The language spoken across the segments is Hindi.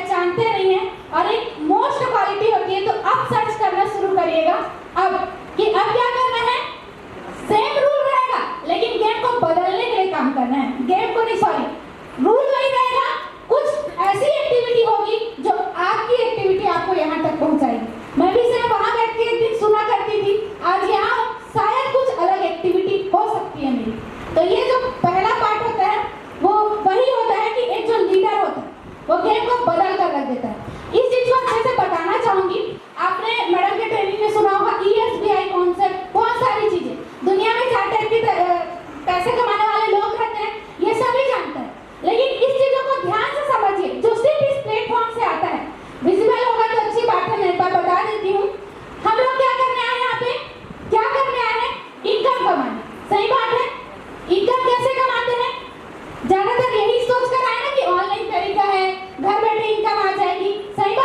पहचानते नहीं हैं और एक मोस्ट क्वालिटी होती है, तो अब सर्च करना शुरू करिएगा अब कि अब क्या करना है। सेम रूल रहेगा लेकिन गेम को बदलने के लिए काम करना है। गेम को नहीं, सॉरी, रूल वही रहेगा, कुछ ऐसी एक्टिविटी होगी जो आपकी एक्टिविटी आपको यहाँ तक पहुँचाएगी। मैं भी सिर्फ वहाँ बैठ के एक दिन सुना करती थी, आज यहाँ शायद कुछ अलग एक्टिविटी हो सकती है मेरी। तो ये जो पहला पार्ट होता है वो वही होता है कि एक जो लीडर होता है वो गेम को बदल कर रख देता है। इस चीज को अच्छे से बताना चाहूंगी। आपने मैडम के ट्रेनिंग में सुना होगा ESBI कॉन्सेप्ट, बहुत सारी चीजें दुनिया में 4 टाइप के पैसे कमाने वाले लोग रहते हैं, ये सभी जानते हैं, लेकिन इस चीजों को ध्यान से समझिए जो सिर्फ इस प्लेटफॉर्म से आता है। विजिबल होगा तो अच्छी बात है, मैं एक बार बता देती हूँ। हम लोग क्या करने आए हैं यहाँ पे, क्या करने आए हैं, इनकम कमाने। सही बात है, इनकम कैसे कमाते हैं, ज्यादातर यही सोच कर आए ना कि ऑनलाइन तरीका है, घर बैठे इनकम आ जाएगी। सही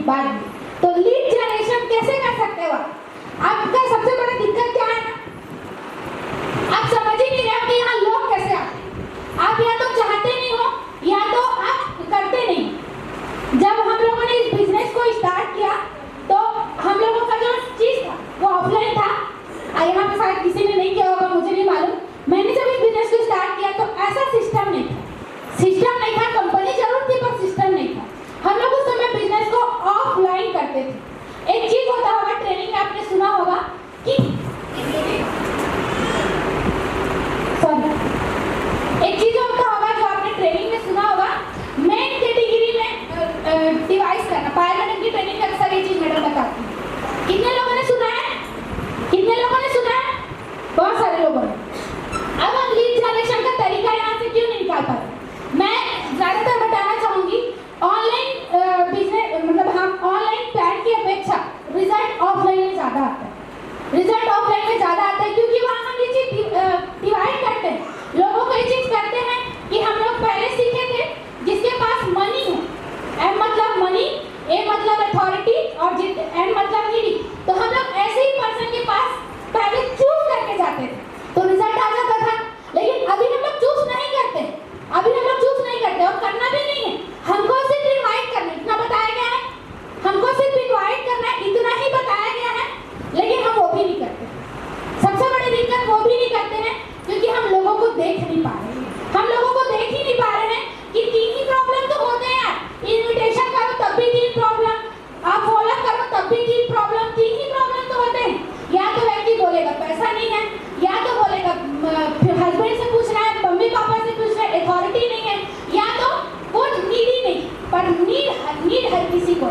बाद में। तो लीड जनरेशन कैसे कर सकते हो आपका सबसे बड़ा दिक्कत क्या है ना, आप समझ ही नहीं रहे हो कि यहाँ लोग कैसे आते हैं। आप या तो चाहते नहीं हो या तो आप करते नहीं। जब हम लोगों ने इस बिजनेस को स्टार्ट किया तो हम लोगों का जो चीज था वो ऑफलाइन था। यहाँ पे शायद किसी ने नहीं किया होगा, मुझे नहीं मालूम। मैंने जब इस बिजनेस को स्टार्ट किया तो ऐसा सिस्टम नहीं था, कंपनी जरूर थी पर सिस्टम नहीं था। हम लोग उस समय बिजनेस को ऑफलाइन करते थे। एक चीज होता होगा, ट्रेनिंग में आपने सुना होगा कि एक चीज होता होगा जो आपने ट्रेनिंग में सुना होगा, मेन कैटेगरी में डिवाइस करना। पायलट की ट्रेनिंग का अक्सर ये चीज मैडम बताती है। कितने लोगों ने सुना है? कितने लोगों ने सुना है? बहुत सारे लोगों ने। अब हम लीड जनरेशन का तरीका यहाँ से क्यों नहीं निकाल पाते, मैं ज्यादातर बताना चाहूंगी। ऑनलाइन बिजनेस मतलब हम ऑनलाइन प्लान की अपेक्षा रिजल्ट ऑफलाइन में ज्यादा आता है। रिजल्ट ऑफलाइन में ज्यादा आता है क्योंकि वहाँ हम ये चीज डिवाइड करते हैं। लोगों को ये चीज करते हैं कि हम लोग पहले सीखे थे जिसके पास मनी हो, एम मतलब मनी, ए मतलब अथॉरिटी और एन मतलब नीडी, तो हम लोग ऐसे ही पर्सन के पास पहले चूज करके जाते थे तो रिजल्ट आ जाता था। लेकिन अभी हम लोग चूज नहीं करते, अभी हम लोग चूज नहीं करते और करना भी नहीं है। हमको सिर्फ इनवाइट करना, इतना बताया गया है, हमको सिर्फ इनवाइट करना है, इतना ही बताया गया है, लेकिन हम वो भी नहीं करते। सबसे बड़ी दिक्कत वो भी नहीं करते हैं क्योंकि हम लोगों को देख नहीं पा रहे हैं। हम लोगों को देख ही नहीं पा रहे हैं कि तीन ही प्रॉब्लम तो होते हैं यार। इनविटेशन करो तब भी तीन प्रॉब्लम, आप फॉलो करो तब भी तीन प्रॉब्लम, तीन ही प्रॉब्लम तो होते हैं। या तो व्यक्ति बोलेगा पैसा नहीं है, या तो बोलेगा हस्बैंड से पूछ रहा है, मम्मी पापा से पूछ रहा है, अथॉरिटी नहीं है, या तो वो नीडी नहीं। पर नीड हर किसी को।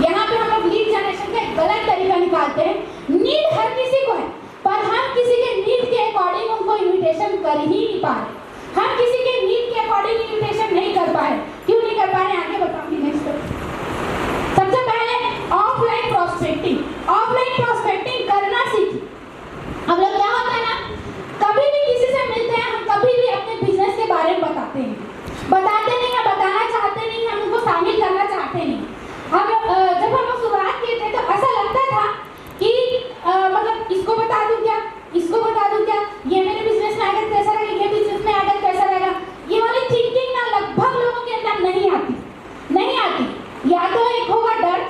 यहाँ पे हम लोग लीड जनरेशन का एक गलत तरीका निकालते हैं। नीड हर किसी को है पर हम किसी के नीड के अकॉर्डिंग उनको इन्विटेशन कर ही नहीं पा रहे। हम किसी के नीड के अकॉर्डिंग इन्विटेशन नहीं कर पा रहे। क्यों नहीं कर पा रहे आगे बताऊंगी नेक्स्ट। सबसे पहले ऑफलाइन प्रोस्पेक्टिंग, ऑफलाइन प्रोस्पेक्टिंग करना सीखिए। हम लोग क्या होता है ना, कभी भी किसी से मिलते हैं, हम कभी भी अपने बिजनेस के बारे में बताते नहीं है, बताना चाहते नहीं, हम उनको शामिल करना चाहते नहीं। हम जब हम लोग शुरुआत किए थे तो ऐसा लगता था कि मतलब इसको बता दूं क्या, इसको बता दूं क्या, ये मेरे बिजनेस में अगर कैसा रहेगा, ये बिजनेस में अगर कैसा रहेगा, ये वाली थिंकिंग ना लगभग लोगों के अंदर नहीं आती। या तो एक होगा डर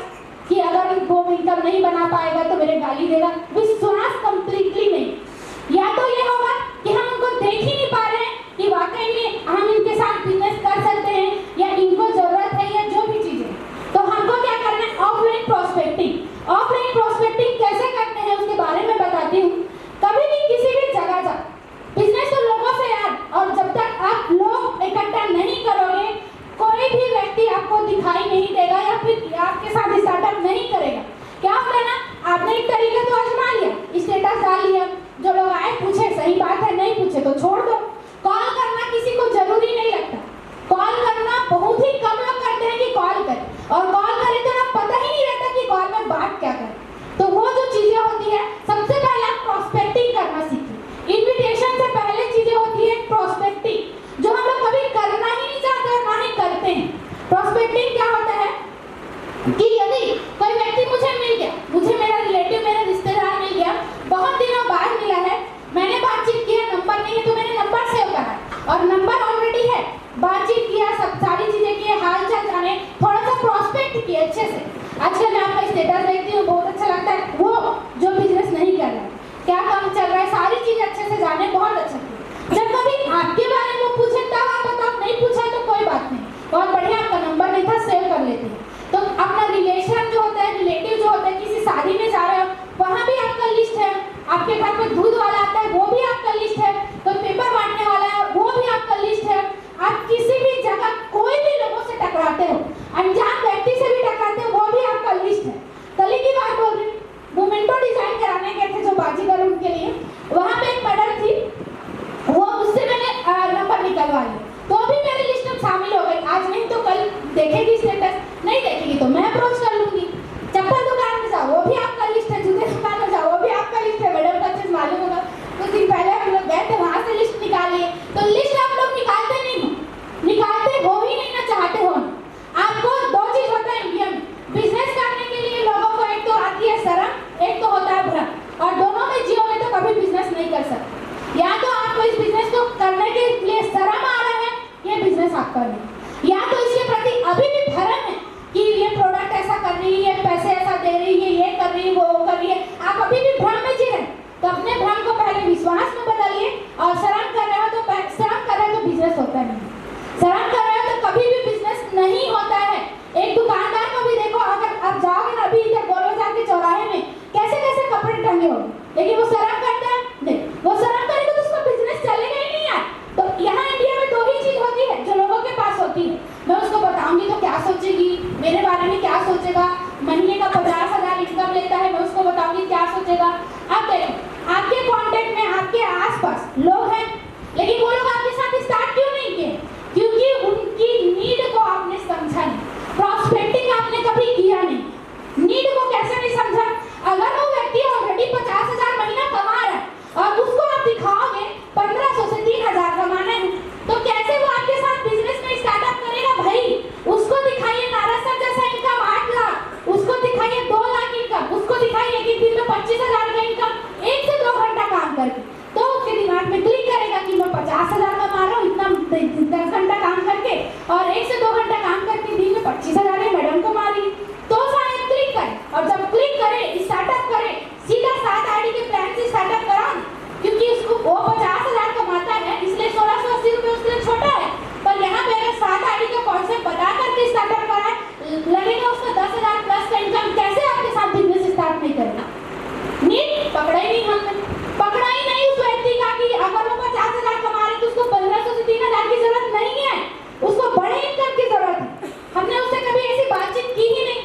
कि अगर वो इनकम नहीं बना पाएगा तो मेरे गाली देगा, विश्वास कंप्लीटली नहीं। या तो ये होगा कि हम उनको देख ही नहीं पा रहे हैं कि वाकई में हम इनके साथ बिजनेस कर सकते हैं या इनको जरूरत है या जो भी चीजें। तो हमको क्या करना है, ऑफलाइन प्रोस्पेक्टिंग। ऑफलाइन प्रोस्पेक्टिंग कैसे करते हैं उसके बारे में बताती हूँ। कभी भी किसी भी जगह जा, बिजनेस तो लोगों से यार, और जब तक आप लोग इकट्ठा नहीं करोगे कोई भी व्यक्ति आपको दिखाई नहीं देगा या फिर आपके साथ स्टार्टअप नहीं करेगा। क्या होगा ना, आपने एक तरीका तो आजमा लिया, स्टेटस डाल लिया, जो लोग आए पूछे सही बात है, नहीं पूछे तो छोड़ दो। कॉल करना किसी को जरूरी नहीं लगता, कॉल करना बहुत ही कम लोग करते हैं कि कॉल करें, और कॉल करें तो ना पता ही नहीं रहता कि कॉल में बात क्या करें। तो वो जो चीजें होती है, सबसे पहले आप प्रोस्पेक्टिंग करना सीखिए। इन्विटेशन से पहले चीजें होती है प्रोस्पेक्टिंग, जो हम लोग कभी करना ही नहीं चाहते और ना ही करते हैं। प्रोस्पेक्टिंग क्या होता है कि यदि कोई व्यक्ति मुझे मिल गया, मुझे मेरा रिलेटिव, मेरा रिश्तेदार मिल गया, बहुत दिनों बाद मिला है, मैंने बातचीत किया, नंबर नहीं है तो मैंने नंबर सेव करा और नंबर ऑलरेडी है, बातचीत किया, सब सारी चीजें किए, हाल चाल जाने, थोड़ा सा प्रोस्पेक्ट किए अच्छे से। आजकल मैं आपका स्टेटस देखती हूँ, बहुत अच्छा लगता है। वो जो बिजनेस नहीं कर रहा है, क्या काम चल रहा है, सारी चीजें अच्छे से जाने, बहुत अच्छा किया। जब कभी आपके बारे में पूछे तब आप बताओ, नहीं पूछा तो कोई बात नहीं, बहुत बढ़िया, आपका नंबर नहीं था, सेव कर लेते हैं। तो अपना रिलेशन जो होता है, रिलेटिव जो होता है, किसी शादी में जा रहे हो वहाँ भी आपका लिस्ट है, आपके घर पे दूध वाला आता है वो भी आपका लिस्ट है, कोई पेपर बांटने वाला है वो भी आपका लिस्ट है। आप किसी भी जगह कोई भी लोगों से टकराते हो, अनजान व्यक्ति से भी टकराते हो, वो भी आपका लिस्ट है। कल की बात बोल रही, मोमेंटो डिजाइन कराने गए थे जो बाजीगर उनके लिए, वहाँ पे एक मैडम थी, वो उससे मैंने नंबर निकलवा लिया, तो भी मेरी लिस्ट में शामिल हो गई। आज नहीं तो कल देखेगी स्टेटस, नहीं देखेगी तो मैं अप्रोच कर लूंगी। चप्पल दुकान में जाओ वो भी आपका लिस्ट है, जूते दुकान में जाओ वो भी आपका लिस्ट है। मैडम का चीज मालूम होगा, कुछ दिन पहले हम लोग गए थे, वहां से लिस्ट निकालिए। तो लिस्ट आप लोग निकालते नहीं हो, निकालते हो ही नहीं ना चाहते हो। आपको दो चीज होता है इंडिया में, बिजनेस का आपका नहीं, या तो इसके प्रति अभी भी भ्रम है कि ये प्रोडक्ट ऐसा कर रही है, पैसे ऐसा दे रही है, ये कर रही है, वो कर रही है, आप अभी भी भ्रम में जी रहे हैं, तो अपने भ्रम को पहले विश्वास में बदलिए। और शर्म कर रहे हो तो बिजनेस होता नहीं, शर्म कर रहे हो तो कभी भी बिजनेस नहीं होता है। एक दुकानदार को भी देखो, अगर आप जाओगे ना अभी इधर गोल बाजार के चौराहे में, कैसे कैसे कपड़े टंगे होंगे, लेकिन वो शर्म करता है नहीं, वो शर्म करेगा तो उसका बिजनेस चलेगा ही नहीं यार। तो यहाँ इंडिया में दो ही चीज होती है जो लोगों के पास होती है, मैं उसको बताऊंगी तो क्या सोचेगी, मेरे बारे में क्या सोचेगा, महीने का 50,000 इनकम लेता है, मैं उसको बताऊंगी क्या सोचेगा। अब देखो आपके कांटेक्ट में आपके आसपास लोग हैं, लेकिन वो लोग आपके साथ स्टार्ट क्यों नहीं किए? क्योंकि उनकी नीड को आपने समझा नहीं, प्रॉस्पेक्टिंग आपने कभी किया नहीं। नीड को कैसे नहीं समझा? अगर वो व्यक्ति ऑलरेडी 50,000 महीना कमा रहा है और उसको आप दिखाओगे 1500 से 3,000 कमाना है, तो कैसे वो आपके साथ बिजनेस में स्टार्टअप करेगा? भाई उसको दिखाइए नाराज सर जैसा इनकम 8 लाख, उसको दिखाइए 2 लाख इनकम, उसको दिखाइए कि दिन में 25,000 का इनकम 1 से 2 घंटा काम करके, तो उसके दिमाग में क्लिक करेगा कि मैं 50,000 कमा रहा हूँ इतना 10 घंटा काम करके, और 1 से 2 घंटा काम करके दिन में 25,000 है मैडम कमा रही, तो शायद क्लिक करे। और जब क्लिक करे, स्टार्टअप करे, सीधा 7 आईडी के प्लान से स्टार्टअप करा, क्योंकि उसको वो 50,000 कमाता है इसलिए 1680 रुपये उसके लिए छोटा है, पर यहाँ पे अगर 7 आईडी का कॉन्सेप्ट बता करके स्टार्टअप करा लगेगा उसका 10,000 प्लस का इनकम, कैसे आपके साथ बिजनेस स्टार्ट नहीं करेगा? नीड पकड़ा ही नहीं, हमने पकड़ा ही नहीं उस व्यक्ति का कि अगर वो 50,000 कमा रहे तो उसको 1500 से 3,000 की जरूरत नहीं है, उसको बड़े इनकम की जरूरत है। हमने उससे कभी ऐसी बातचीत की ही नहीं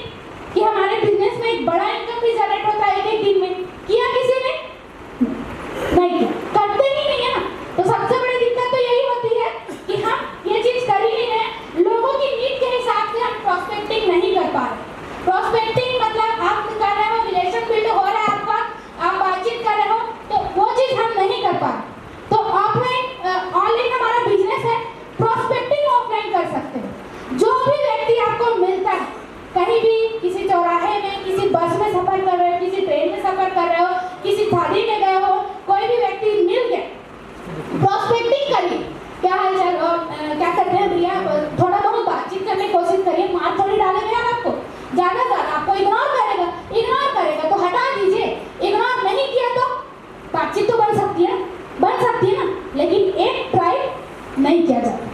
कि हमारे बिजनेस में एक बड़ा इनकम भी जनरेट होता है एक दिन में, किया किसी ने? नहीं किया, करते ही नहीं है ना। तो सबसे बड़ी दिक्कत तो यही होती है कि हम ये चीज कर ही नहीं रहे, लोगों की नीड के हिसाब से हम प्रॉस्पेक्टिंग नहीं कर पा रहे। प्रॉस्पेक्टिंग मतलब आप कर रहे हो, रिलेशन बिल्ड हो रहा है आपका, आप बातचीत कर रहे हो, तो वो चीज हम नहीं कर पा रहे। तो ऑफलाइन ऑनलाइन हमारा बिजनेस है, प्रॉस्पेक्टिंग ऑफलाइन कर सकते हैं। जो भी व्यक्ति आपको मिलता है कहीं भी, किसी चौराहे में, किसी बस में सफर कर रहे हो, किसी ट्रेन में सफर कर रहे हो, किसी शादी में गए हो, कोई भी व्यक्ति मिल गया, प्रॉस्पेक्टिंग करिए, क्या हाल चाल, क्या करते हैं भैया, थोड़ा बहुत बातचीत करने की कोशिश करिए, मार थोड़ी डालेंगे यार आपको, ज्यादा आपको इग्नोर करेगा तो हटा दीजिए, इग्नोर नहीं किया तो बातचीत तो बन सकती है ना, लेकिन एक ट्राई नहीं किया जाता,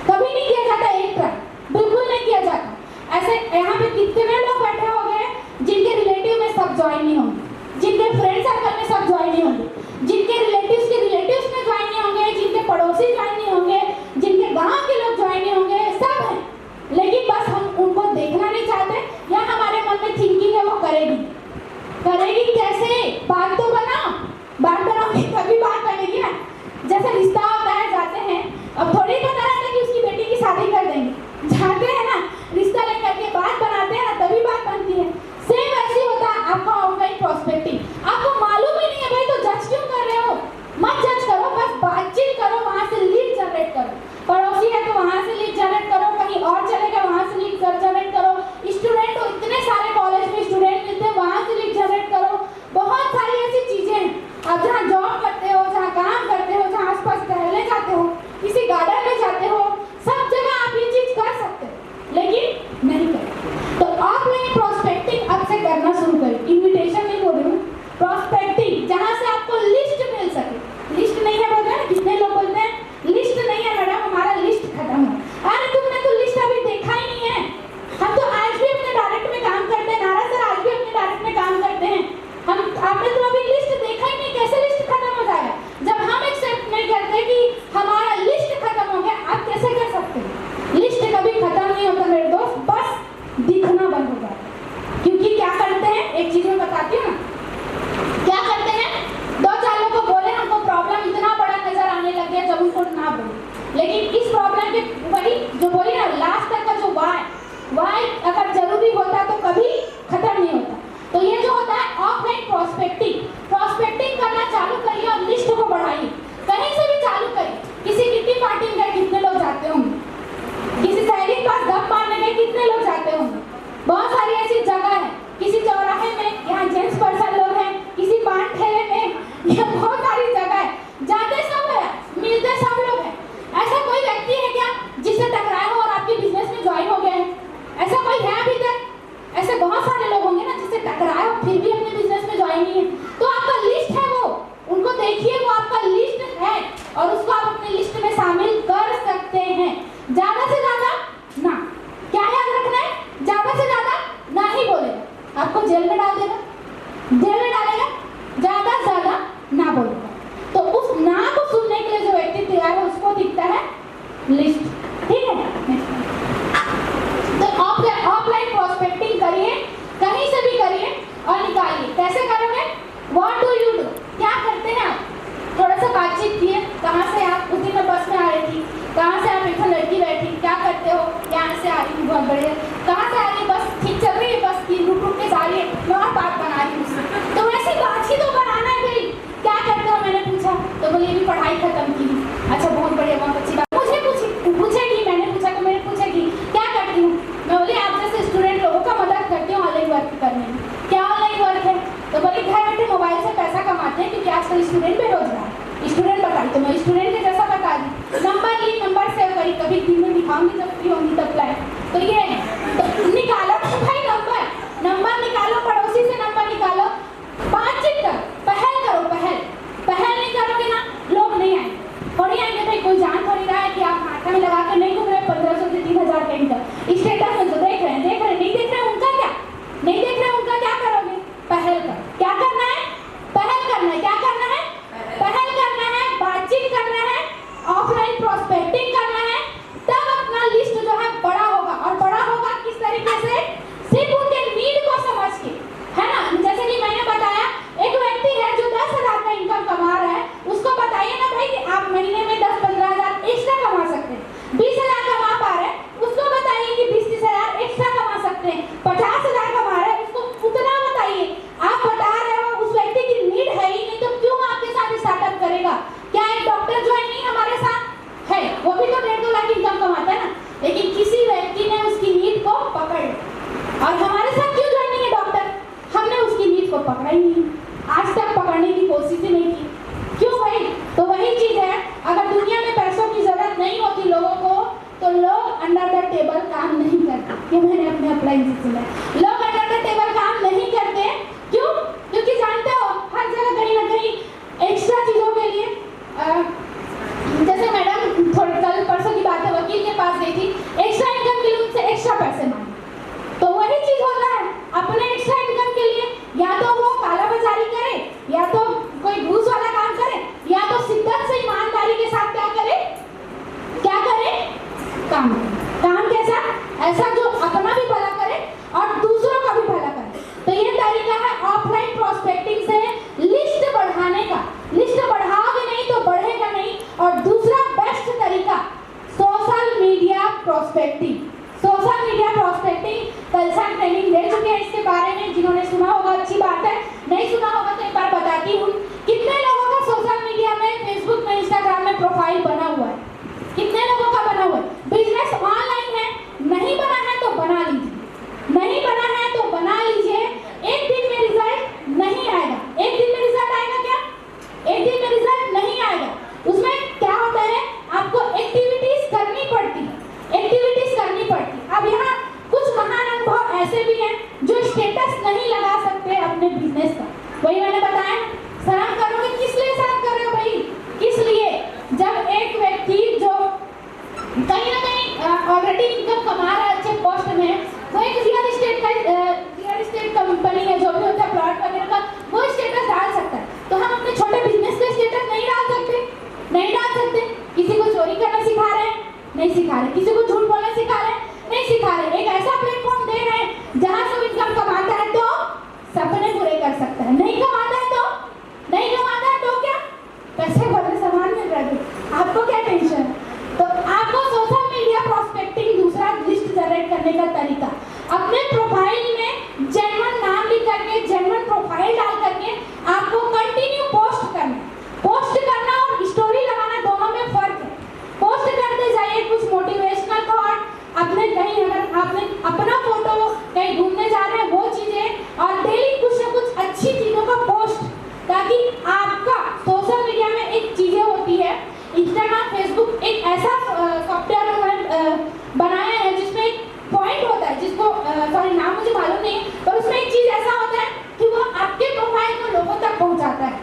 कभी नहीं किया जाता, एक ट्राई बिल्कुल नहीं किया जाता। ऐसे यहाँ पे कितने लोग बैठे हो गए जिनके रिलेटिव में सब ज्वाइन नहीं होंगे, जिनके फ्रेंड सर्कल में सब ज्वाइन नहीं होंगे, जिनके रिलेटिव्स के रिलेटिव्स में ज्वाइन नहीं होंगे, जिनके पड़ोसी ज्वाइन नहीं होंगे, जिनके गांव के लोग ज्वाइन नहीं होंगे, सब हैं, लेकिन बस हम उनको देखना नहीं चाहते, या हमारे मन में थिंकिंग है वो करेगी कैसे? बात तो बनाओगे तभी बात बनेगी ना। जैसे रिश्ता होता है, जाते हैं, अब थोड़ी पता रहता कि उसकी बेटी की शादी कर देंगे, जाते हैं ना, रिश्ता लेकर के बात बनाते हैं ना, तभी बात बनती है। सेम ऐसे होता है आपका ऑनलाइन प्रॉस्पेक्टिंग, आपको मालूम ही नहीं है भाई, तो जज क्यों कर रहे हो? मत जज करो, बस बातचीत करो, वहां से लीड जनरेट करो, पड़ोसी है तो वहां से लीड जनरेट करो, कहीं और चलेगा वहां से लीड जनरेट करो, स्टूडेंट हो, इतने सारे कॉलेज में स्टूडेंट मिलते हैं, वहां से लीड जनरेट करो, बहुत सारी ऐसी चीजें हैं। अब जहाँ जॉब करते हो, जहाँ काम करते हो, जहाँ आसपास टहलने जाते हो, किसी गार्डन में जाते हो, सब जगह आप ये चीज कर सकते हो, लेकिन नहीं करते। तो ऑफलाइन प्रॉस्पेक्टिंग अब से करना शुरू करें, इन्विटेशन नहीं बोल रही हूँ, प्रॉस्पेक्टिंग, जहाँ से आपको लिस्ट मिल सके। लिस्ट नहीं है बोलते हैं, कितने लोग बोलते हैं लिस्ट नहीं है मैडम, हमारा लिस्ट खत्म है। अरे तुमने तो लिस्ट अभी देखा ही नहीं है। हम तो आज भी अपने डायरेक्ट में काम करते हैं, नारा सर आज भी अपने डायरेक्ट में काम करते हैं, आपने तो अभी लिस्ट देखा ही नहीं, कैसे लिस्ट खत्म हो जाएगा? जब हम एक्सेप्ट नहीं करते कि हमारा लिस्ट खत्म हो गया, आप कैसे कर सकते हैं? लिस्ट कभी खत्म नहीं होता मेरे दोस्त, बस दिखना बंद हो जाता। क्योंकि क्या करते हैं, एक चीज मैं बताती हूँ ना, क्या करते हैं, 2-4 लोगों को बोले हमको प्रॉब्लम इतना बड़ा नजर आने लग गया जब उनको ना बोले, लेकिन इस प्रॉब्लम के वही जो बोली ना लास्ट तक का जो वाई अगर जरूरी होता तो कभी खत्म नहीं होता। तो ये जो होता है ऑफलाइन प्रॉस्पेक्टिंग करना चालू करिए और लिस्ट को बढ़ाइए, कहीं से भी चालू करिए। किसी किटी पार्टी में कितने लोग जाते होंगे, किसी सहेली के पास गप मारने में कितने लोग जाते होंगे, बहुत सारी ऐसी जगह है, किसी चौराहे में यहाँ जेंट्स पर्सन लोग हैं, किसी पान ठेले में, यहाँ बहुत सारी जगह है, जाते सब है, मिलते सब लोग हैं। ऐसा कोई व्यक्ति है क्या जिससे टकराए हो लिस्ट, ठीक है। तो ऑफलाइन प्रोस्पेक्टिंग करिए, कहीं से भी करिए और निकालिए। कैसे करोगे? व्हाट डू यू डू, क्या करते हैं आप? थोड़ा सा बातचीत किए, कहाँ से आप, उस दिन मैं बस में आ रही थी, कहाँ से आप, एक लड़की बैठी, क्या करते हो? यहाँ से आ रही हूँ, बहुत बढ़िया। कहाँ से आ रही? बस ठीक चल रही है, बस की रुक रुक के जा रही है, मैं और बात बना रही हूँ। तो वैसी बात ही तो बनाना है भाई। क्या करते हो मैंने पूछा, तो बोली अभी पढ़ाई खत्म की। अच्छा बहुत बढ़िया, बहुत अच्छी बात। मुझे पूछेगी, मैंने पूछा तो मैंने पूछेगी क्या करती हूँ, मैं बोली आप जैसे स्टूडेंट लोगों का मदद करती हूँ ऑनलाइन वर्क करने में। क्या ऑनलाइन वर्क है? तो बोली घर बैठे मोबाइल से पैसा कमाते हैं, क्योंकि आजकल स्टूडेंट बेरोजगार। स्टूडेंट बताई तो मैं स्टूडेंट के जैसा बता दी, नंबर ली, नंबर सेव करी, कभी दिन में दिखाऊंगी जब फ्री होंगी तब लाए। तो ये तो निकालो भाई नंबर निकालो, पड़ोसी से नंबर निकालो, बातचीत करो, पहल करो। पहल नहीं करोगे ना, लोग नहीं आएंगे। थोड़ी आएंगे भाई, कोई जान थोड़ी रहा है कि आप हाथ में लगा कर नहीं घूम रहे 1500 से 3000 का इनकम। स्टेटस में तो देख रहे हैं, नहीं देख रहे हैं उनका क्या, नहीं देख रहे हैं उनका क्या करोगे? पहल करो। क्या करना है? पहल करना है। क्या करना है? पहल करना है, बातचीत करना है, ऑफलाइन प्रोस्पेक्टिंग करना है, तब अपना लिस्ट जो है बड़ा होगा। और बड़ा होगा किस तरीके से? सिर्फ उनके नीड को समझ के, है ना। जैसे कि मैंने बताया, एक व्यक्ति है जो 10,000 का इनकम कमा रहा है, उसको बताइए ना भाई कि आप महीने में 10-15 हज़ार एक्स्ट्रा कमा सकते हैं। 20,000 कमा पा रहे हैं, उसको बताइए कि 20-30 हज़ार एक्स्ट्रा कमा सकते हैं। 50,000 कमा रहे हैं, उसको उतना बताइए। आप बता रहे हो, उस व्यक्ति की नीड है ही नहीं, तो क्यों आपके साथ स्टार्टअप करेगा? क्या एक डॉक्टर जो है नहीं हमारे साथ है, वो भी तो 1.5-2 लाख इनकम कमाता है ना, लेकिन किसी व्यक्ति ने उसकी नीड को पकड़ लिया। और हमारे साथ क्यों ज्वाइन नहीं है डॉक्टर? हमने उसकी नीड को पकड़ा ही नहीं, आज तक पकड़ने की कोशिश ही नहीं की। क्यों भाई? तो वही चीज है, अगर दुनिया में पैसों की जरूरत नहीं होती लोगों को, तो लोग अंडर द टेबल काम नहीं करते। ये मैंने अपने अप्लाई से सुना, लोग अंडर द टेबल काम नहीं करते। क्यों? क्योंकि जानते हो हर जगह कहीं ना कहीं एक्स्ट्रा चीजों के लिए, जैसे मैडम थोड़ी कल परसों की बात है, वकील के पास गई थी, एक्स्ट्रा इनकम के लिए उनसे एक्स्ट्रा पैसे मांगे। तो वही चीज होता है, अपने एक्स्ट्रा इनकम के लिए या तो वो काला बाजारी करे, या तो कोई घूस वाला काम करे, या तो शिद्दत से ईमानदारी के साथ क्या करे? काम कैसा? ऐसा जो अपना भी भला करे और दूसरों का भी भला करे। तो ये तरीका है ऑफलाइन प्रोस्पेक्टिंग से लिस्ट बढ़ाने का। लिस्ट बढ़ाओगे नहीं तो बढ़ेगा नहीं। और दूसरा बेस्ट तरीका social media prospecting. Social media prospecting कल से ट्रेनिंग दे चुके हैं इसके बारे में, जिन्होंने सुना होगा अच्छी बात है, नहीं सुना होगा तो एक बार बताती हूँ। कितने लोगों का सोशल मीडिया में, फेसबुक में, इंस्टाग्राम में प्रोफाइल बना हुआ है? कितने लोगों का बना हुआ है? बिजनेस ऑनलाइन है, नहीं बना है तो बना लीजिए, नहीं बना है तो बना लीजिए। एक दिन में रिजल्ट नहीं आएगा। एक दिन में रिजल्ट आएगा क्या? एक दिन में रिजल्ट नहीं आएगा। उसमें क्या होता है, आपको एक्टिविटीज करनी पड़ती है, एक्टिविटीज करनी पड़ती है। अब यहाँ कुछ महान अनुभव ऐसे भी हैं जो स्टेटस नहीं लगा सकते अपने बिजनेस का। वही मैंने बताया, शर्म करोगे, किस लिए शर्म कर रहे हो भाई? किस लिए? जब एक व्यक्ति जो कहीं ना कहीं ऑलरेडी इनकम कमा रहा है अच्छे पोस्ट में, वो एक रियल एस्टेट कंपनी है, जो भी होता है प्लॉट वगैरह का, वो स्टेटस डाल सकता है। तो हम अपने छोटे बिजनेस का स्टेटस नहीं डाल सकते? नहीं डाल सकते। किसी को चोरी करना सिखा रहे हैं? नहीं सिखा रहे। किसी को झूठ बोलना सिखा रहे हैं? नहीं सिखा रहे। एक ऐसा प्लेटफॉर्म दे रहे हैं जहां से इनकम कमाता है तो सपने पूरे कर सकता है, नहीं कमाता है तो नहीं कमाता है तो क्या? पैसे बदले सामान मिल रहा है, आपको क्या टेंशन? तो आपको सोशल मीडिया प्रोस्पेक्टिंग दूसरा लिस्ट जनरेट करने का तरीका, अपने प्रोफाइल में जेन्युइन नाम लिख करके, जेन्युइन प्रोफाइल डाल करके आपको कंटिन्यू पोस्ट करना और स्टोरी लगाना, दोनों में फर्क है। पोस्ट करते जाइए कुछ मोटिवेशनल थॉट, अपने कहीं अगर आपने अपना फोटो कहीं घूमने जा रहे हैं वो चीजें, और डेली कुछ ना कुछ अच्छी चीजों का पोस्ट, ताकि आपका सोशल मीडिया में एक चीजें होती है, इंस्टाग्राम, फेसबुक एक ऐसा सॉफ्टवेयर उन्होंने बनाया है जिसमें एक पॉइंट होता है, जिसको सॉरी नाम मुझे मालूम नहीं, पर उसमें एक चीज ऐसा होता है कि वो आपके प्रोफाइल को लोगों तक पहुंचाता है।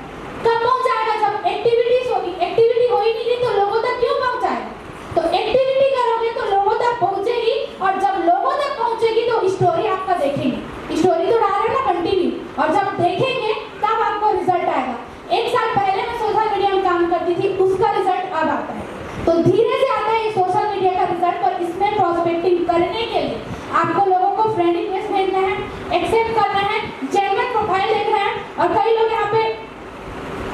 कब पहुंचाएगा? जब एक्टिविटीज होगी। एक्टिविटी हो ही नहीं रही तो लोगों तक क्यों पहुंचाएगा? तो एक्टिविटी करोगे तो लोगों तक पहुंचेगी, और जब लोगों तक पहुंचेगी तो स्टोरी आपका देखेंगे। स्टोरी तो डाल रहे हो ना कंटिन्यू, और जब देखेंगे तब आपको रिजल्ट आएगा। 1 साल पहले मैं सोशल मीडिया में काम करती थी, उसका रिजल्ट अब आता है। तो धीरे से आता है। सोशल रिजल्ट, और इसमें प्रॉस्पेक्टिंग करने के लिए आपको लोगों को फ्रेंड रिक्वेस्ट भेजना है, एक्सेप्ट करना है, जेन्युइन प्रोफाइल देखना है। और कई लोग यहाँ पे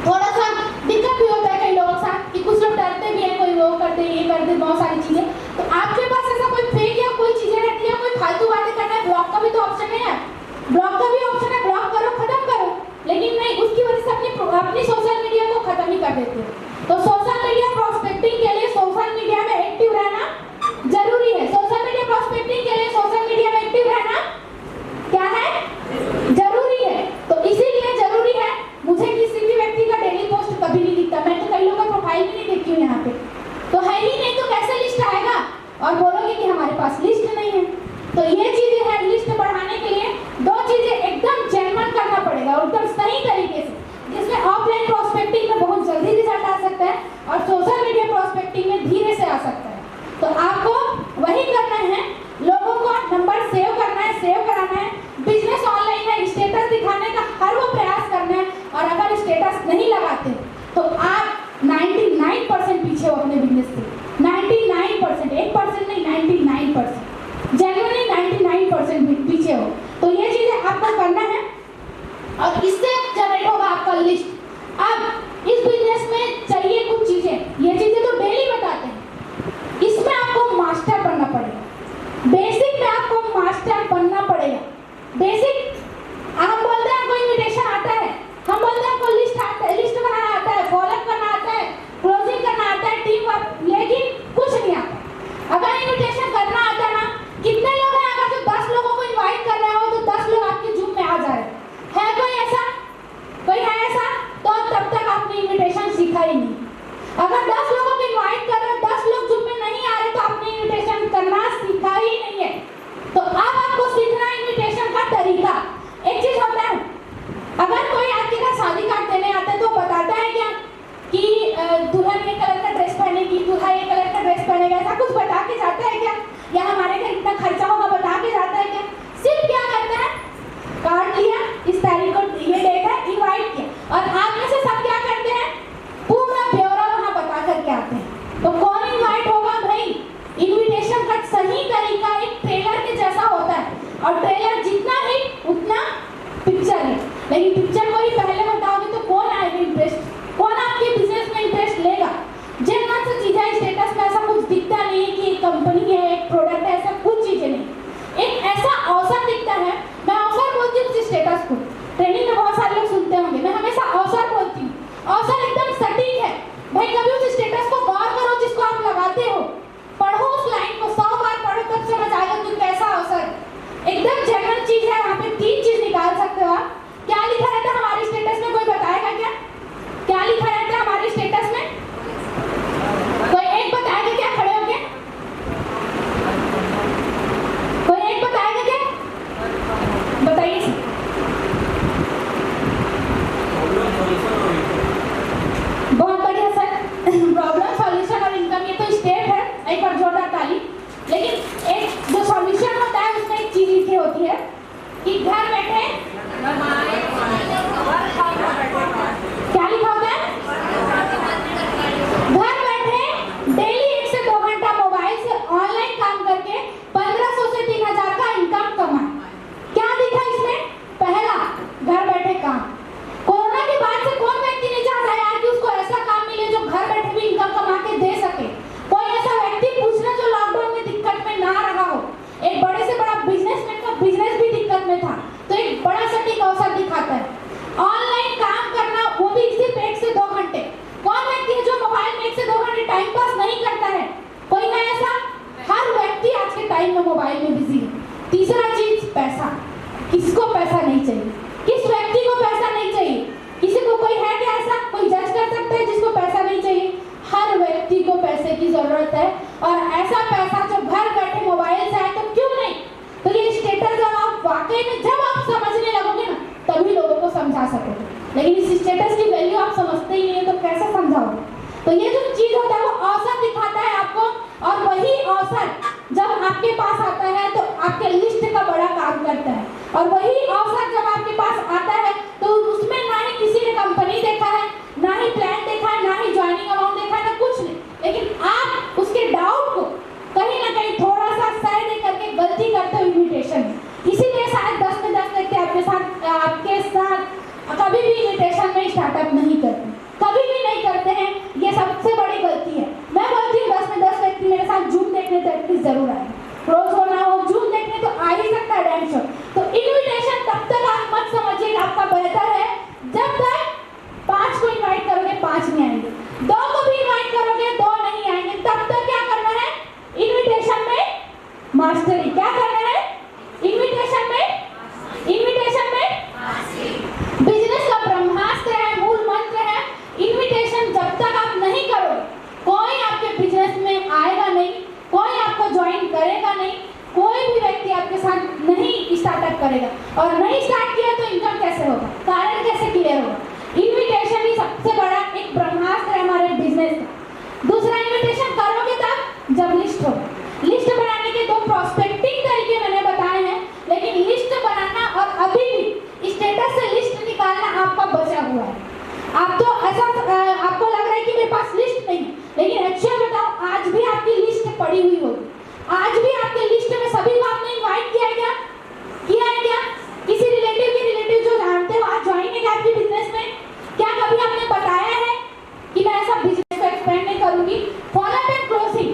थोड़ा सा दिक्कत भी होता है कई लोगों के साथ कि कुछ लोग डरते भी हैं, कोई वो करते हैं, ये करते, बहुत सारी चीजें। तो आपके पास ऐसा कोई फेक या कोई चीजें रहती है, कोई फालतू बातें करना है, ब्लॉक का भी तो ऑप्शन है, ब्लॉक का भी ऑप्शन है, ब्लॉक करो, खत्म करो। लेकिन नहीं, उसकी वजह से अपनी सोशल मीडिया को खत्म ही कर देते हैं। तो सोशल मीडिया प्रॉस्पेक्टिंग के लिए सोशल मीडिया में एक्टिव रहना जरूरी है। सोशल मीडिया प्रॉस्पेक्टिंग के लिए सोशल मीडिया में एक्टिव रहना क्या है, जरूरी है। तो इसीलिए जरूरी है, मुझे किसी भी व्यक्ति का डेली पोस्ट कभी नहीं दिखता, मैं तो कई लोगों का प्रोफाइल भी नहीं देखती हूँ यहाँ पे, तो है ही नहीं, तो कैसे लिस्ट आएगा? और बोलोगे कि हमारे पास लिस्ट नहीं है। तो ये चीजें हैं, लिस्ट बढ़ाने के लिए दो चीजें एकदम जेन्युइन करना पड़ेगा और एकदम सही तरीके से, जिसमें ऑफलाइन प्रॉस्पेक्टिंग में बहुत जल्दी रिजल्ट आ सकता है और सोशल मीडिया प्रॉस्पेक्टिंग में धीरे से आ सकता है। तो आपको वही करना है, लोगों को नंबर सेव करना है, सेव कराना है, बिजनेस ऑनलाइन है, स्टेटस दिखाने का हर वो प्रयास करना है। और अगर स्टेटस नहीं लगाते तो आप 99% पीछे हो अपने बिजनेस से, 99%, 1% नहीं, 99%, जेन्युइनली 99% पीछे हो। तो ये चीजें आपको करना है और इससे जनरेट होगा आपका लिस्ट। अब इस बिजनेस में चाहिए कुछ चीजें, ये चीजें तो डेली बताते हैं, इसमें आपको मास्टर बनना पड़ेगा, बेसिक में आपको मास्टर बनना पड़ेगा। बेसिक हम बोलते हैं कोई इन्विटेशन आता है, हम बोलते हैं कोई लिस्ट आता है, लिस्ट बनाना आता है, फॉलोअप करना आता है, क्लोजिंग करना आता है, टीम वर्क, लेकिन कुछ नहीं आता। अगर इन्विटेशन करना आता ना, कितने लोग हैं अगर जो 10 लोगों को इनवाइट कर रहे हो तो 10 लोग आपके जूम में आ जा रहे हैं? है कोई ऐसा? कोई है ऐसा? तो तब तक आपने इन्विटेशन सीखा ही नहीं। अगर 10 लोगों को इनवाइट कर रहे हो, 10 लोग जूम में नहीं आ रहे, तो आपने इन्विटेशन करना सीखा ही नहीं है। तो अब आपको सीखना है इन्विटेशन का तरीका। एक चीज होता है, अगर कोई आपके घर शादी कार्ड देने आता है तो बताता है क्या कि दुल्हन ये कलर का ड्रेस पहनेगी, दूल्हा ये कलर का ड्रेस पहनेगा, ऐसा कुछ बता के जाता है क्या? या हमारे घर इतना खर्चा होगा बता के जाता है क्या? सिर्फ क्या करता है, कार्ड लिया, इस तारीख को ये डेट है, इनवाइट किया, और आप में से सब क्या करते हैं, पूरा ब्यौरा वहां बता करके आते हैं। तो कौन इनवाइट होगा भाई? इनविटेशन का सही तरीका एक ट्रेलर के जैसा होता है, और ट्रेलर जितना हिट उतना पिक्चर है। लेकिन पिक्चर को ही पहले बताओगे तो कौन आएगा इंटरेस्ट, कौन आपके बिजनेस में इंटरेस्ट लेगा? जेन्युइन सी चीजें, स्टेटस में ऐसा कुछ दिखता नहीं है कि एक कंपनी है, एक प्रोडक्ट है, ऐसा कुछ चीजें नहीं। एक ऐसा अवसर दिखता है, मैं अवसर बोलती हूँ उस स्टेटस को, ट्रेनिंग में बहुत सारे लोग सुनते होंगे, मैं हमेशा अवसर बोलती हूँ। अवसर एकदम सटीक है भाई, कभी उस स्टेटस को गौर करो जिसको आप लगाते हो, पढ़ो उस लाइन को, 100 बार पढ़ो तब समझ आएगा कि कैसा अवसर। एकदम जेन्युइन चीज है, यहाँ पे 3 चीज निकाल सकते हो आप। क्या लिखा रहता है हमारे स्टेटस में, कोई बताएगा क्या? क्या लिखा रहता है हमारे स्टेटस में? कोई एक बताएगा क्या खड़े होके? कोई एक बताएगा क्या? बताइए। बहुत बढ़िया सर, प्रॉब्लम सॉल्यूशन और इनकम, ये तो स्टेप है, एक बार जोरदार ताली। लेकिन एक जो सॉल्यूशन होता है उसमें एक चीज लिखी होती है कि घर बैठे क्या लिखा होता है? घर बैठे डेली 1 से 2 घंटा मोबाइल से ऑनलाइन काम करके 1500 से 3000 का इनकम कमाए। क्या दिखा इसमें? पहला, घर बैठे काम। कोरोना के बाद से कौन व्यक्ति नहीं चाहता यार कि उसको ऐसा काम मिले जो घर बैठे भी इनकम कमा के दे सके? कोई ऐसा व्यक्ति पूछना जो लॉकडाउन में दिक्कत में ना रहा हो। एक बड़े से बड़ा बिजनेसमैन का बिजनेस भी दिक्कत में था, तो एक बड़ा सटीक अवसर दिखाता है ऑनलाइन काम करना, वो भी सिर्फ 1 से 2 घंटे। कौन व्यक्ति है जो मोबाइल में 1 से 2 घंटे टाइम पास नहीं करता है? कोई है ऐसा? हर व्यक्ति आज के टाइम में मोबाइल में बिजी है। तीसरा चीज, पैसा। किसको पैसा नहीं चाहिए? किस व्यक्ति को पैसा नहीं चाहिए? किसी को कोई है क्या ऐसा? कोई जज कर सकता है जिसको पैसा नहीं चाहिए? हर व्यक्ति को पैसे की जरूरत है, और ऐसा पैसा जो घर बैठे मोबाइल से आए तो क्यों नहीं? तो ये स्टेटस जब आप वाकई में जब आप समझने लगोगे ना, तभी लोगों को समझा सकोगे। लेकिन इस स्टेटस की वैल्यू आप समझते ही नहीं है तो कैसे समझाओगे? तो ये जो चीज होता है वो अवसर दिखाता है आपको, और वही अवसर जब आपके पास आता है तो आपके लिस्ट का बड़ा काम करता है। और वही अवसर जब आपके पास आता है तो उसमें ना ही किसी ने कंपनी देखा है, ना ही प्लान देखा है, ना ही ज्वाइनिंग अमाउंट देखा है, ना कुछ नहीं, लेकिन आप उसके डाउट को कहीं ना मास्टरी। क्या करना है? इन्विटेशन में बिजनेस का ब्रह्मास्त्र है, मूल मंत्र है। इन्विटेशन जब तक आप नहीं करो, कोई आपके बिजनेस में आएगा नहीं, कोई आपको ज्वाइन करेगा नहीं, कोई भी व्यक्ति आपके साथ नहीं स्टार्टअप करेगा। और नहीं स्टार्ट किया तो इनकम कैसे होगा, कारण कैसे क्लियर होगा? इन्विटेशन ही सबसे बड़ा एक ब्रह्मास्त्र है हमारे बिजनेस का। दूसरा, इन्विटेशन करोगे तब जब लिस्ट होगा। लिस्ट बनाने के दो प्रोस्पेक्टिंग तरीके मैंने बताए हैं, लेकिन लिस्ट बनाना और अभी भी स्टेटस से लिस्ट निकालना आपका बचा हुआ है। आप तो ऐसा आपको लग रहा है कि मेरे पास लिस्ट नहीं है, लेकिन एक्चुअल बताओ, आज भी आपकी लिस्ट पड़ी हुई होगी। आज भी आपके लिस्ट में सभी को आपने इनवाइट किया है क्या? किसी रिलेटिव के रिलेटिव जो जानते हो आज ज्वाइन है क्या आपके बिजनेस में? क्या कभी आपने बताया है कि मैं ऐसा बिजनेस को एक्सपेंड नहीं करूंगी? फॉलोअप एंड क्लोजिंग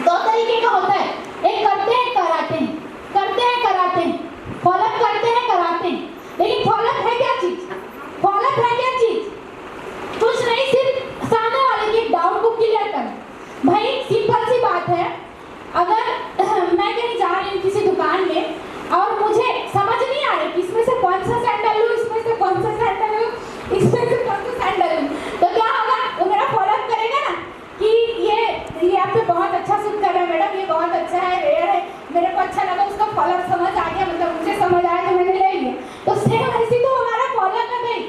दो तरीके का होता है, एक करते हैं कराते हैं, फॉलोअप करते हैं कराते हैं। लेकिन फॉलोअप है क्या चीज? कुछ नहीं, सिर्फ सामने वाले के डाउट को क्लियर करना। भाई सिंपल सी बात है, अगर मैं कहीं जा रही हूँ किसी दुकान में और मुझे समझ नहीं आ रहा कि इसमें से कौन सा सैंडल लूँ, इसमें से कौन सा सैंडल लूँ, इसमें से कौन सा सैंडल लूँ, तो क्या होगा? वो मेरा फॉलोअप करेगा ना कि ये आप पे बहुत अच्छा सूट कर रहा है मैडम, ये बहुत अच्छा है, रेयर है, मेरे को अच्छा लगा, उसका फॉलोअप समझ आ गया, मतलब मुझे समझ आया तो मैंने ले लिया। तो सेम ऐसी तो हमारा फॉलोअप है भाई,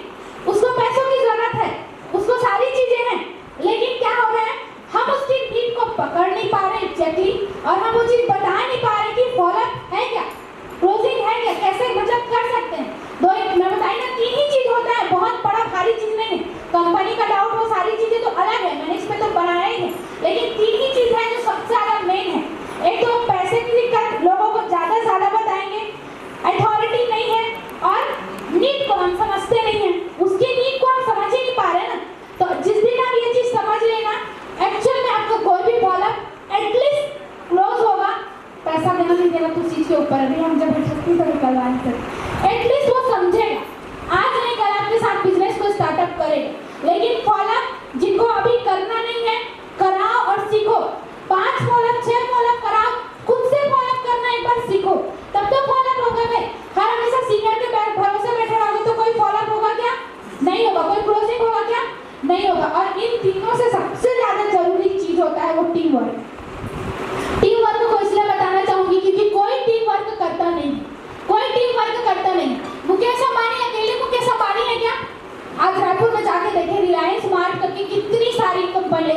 उसको पैसों की जरूरत है, उसको सारी चीजें हैं, लेकिन क्या हो रहा है, हम उसकी नीड को पकड़ नहीं पा रहे एग्जैक्टली, और हम वो चीज बता नहीं पा रहे कि फॉलोअप है क्या, क्लोजिंग है क्या, कैसे मतलब कर सकते हैं। दो एक मैं बताई ना, तीन ही चीज होता है, बहुत बड़ा भारी चीज नहीं है। कंपनी का डाउट, वो सारी चीजें तो अलग है, मैंने इस पे तो बनाया ही है, लेकिन तीन ही चीज है जो सबसे ज्यादा मेन है। एक तो पैसे की दिक्कत, लोगों को ज्यादा बताएंगे, अथॉरिटी नहीं है, और नीड को हम समझते नहीं है, उसकी नीड को हम समझ ही नहीं पा रहे ना। तो जिस दिन आप ये चीज समझ लेना, एक्चुअल में आपको कोई भी फॉलोअप एटलीस्ट क्लोज होगा। पैसा देना नहीं देना तो चीज के ऊपर है, हम जबरदस्ती तो निकलवा नहीं सकते, एटलीस्ट वो समझेगा। आज नहीं कल आपके साथ बिजनेस को स्टार्टअप करेगा। लेकिन फॉलोअप जिनको अभी करना नहीं है, कराओ और सीखो। 5 फॉलोअप 6 फॉलोअप कराओ, खुद से फॉलोअप करना एक बार सीखो, तब तो फॉलोअप होगा भाई। हर हमेशा सीनियर के भरोसे बैठे रहोगे तो कोई फॉलोअप होगा क्या? नहीं होगा। कोई क्लोजिंग होगा क्या? नहीं होगा। और इन तीनों से सबसे ज्यादा जरूरी चीज होता है वो टीम वर्क। टीम वर्क को इसलिए बताना चाहूंगी क्योंकि कोई टीम वर्क करता नहीं, मुकेश अंबानी अकेले मुकेश अंबानी है क्या? आज रायपुर में जाके देखे, रिलायंस मार्ट करके कितनी सारी कंपनी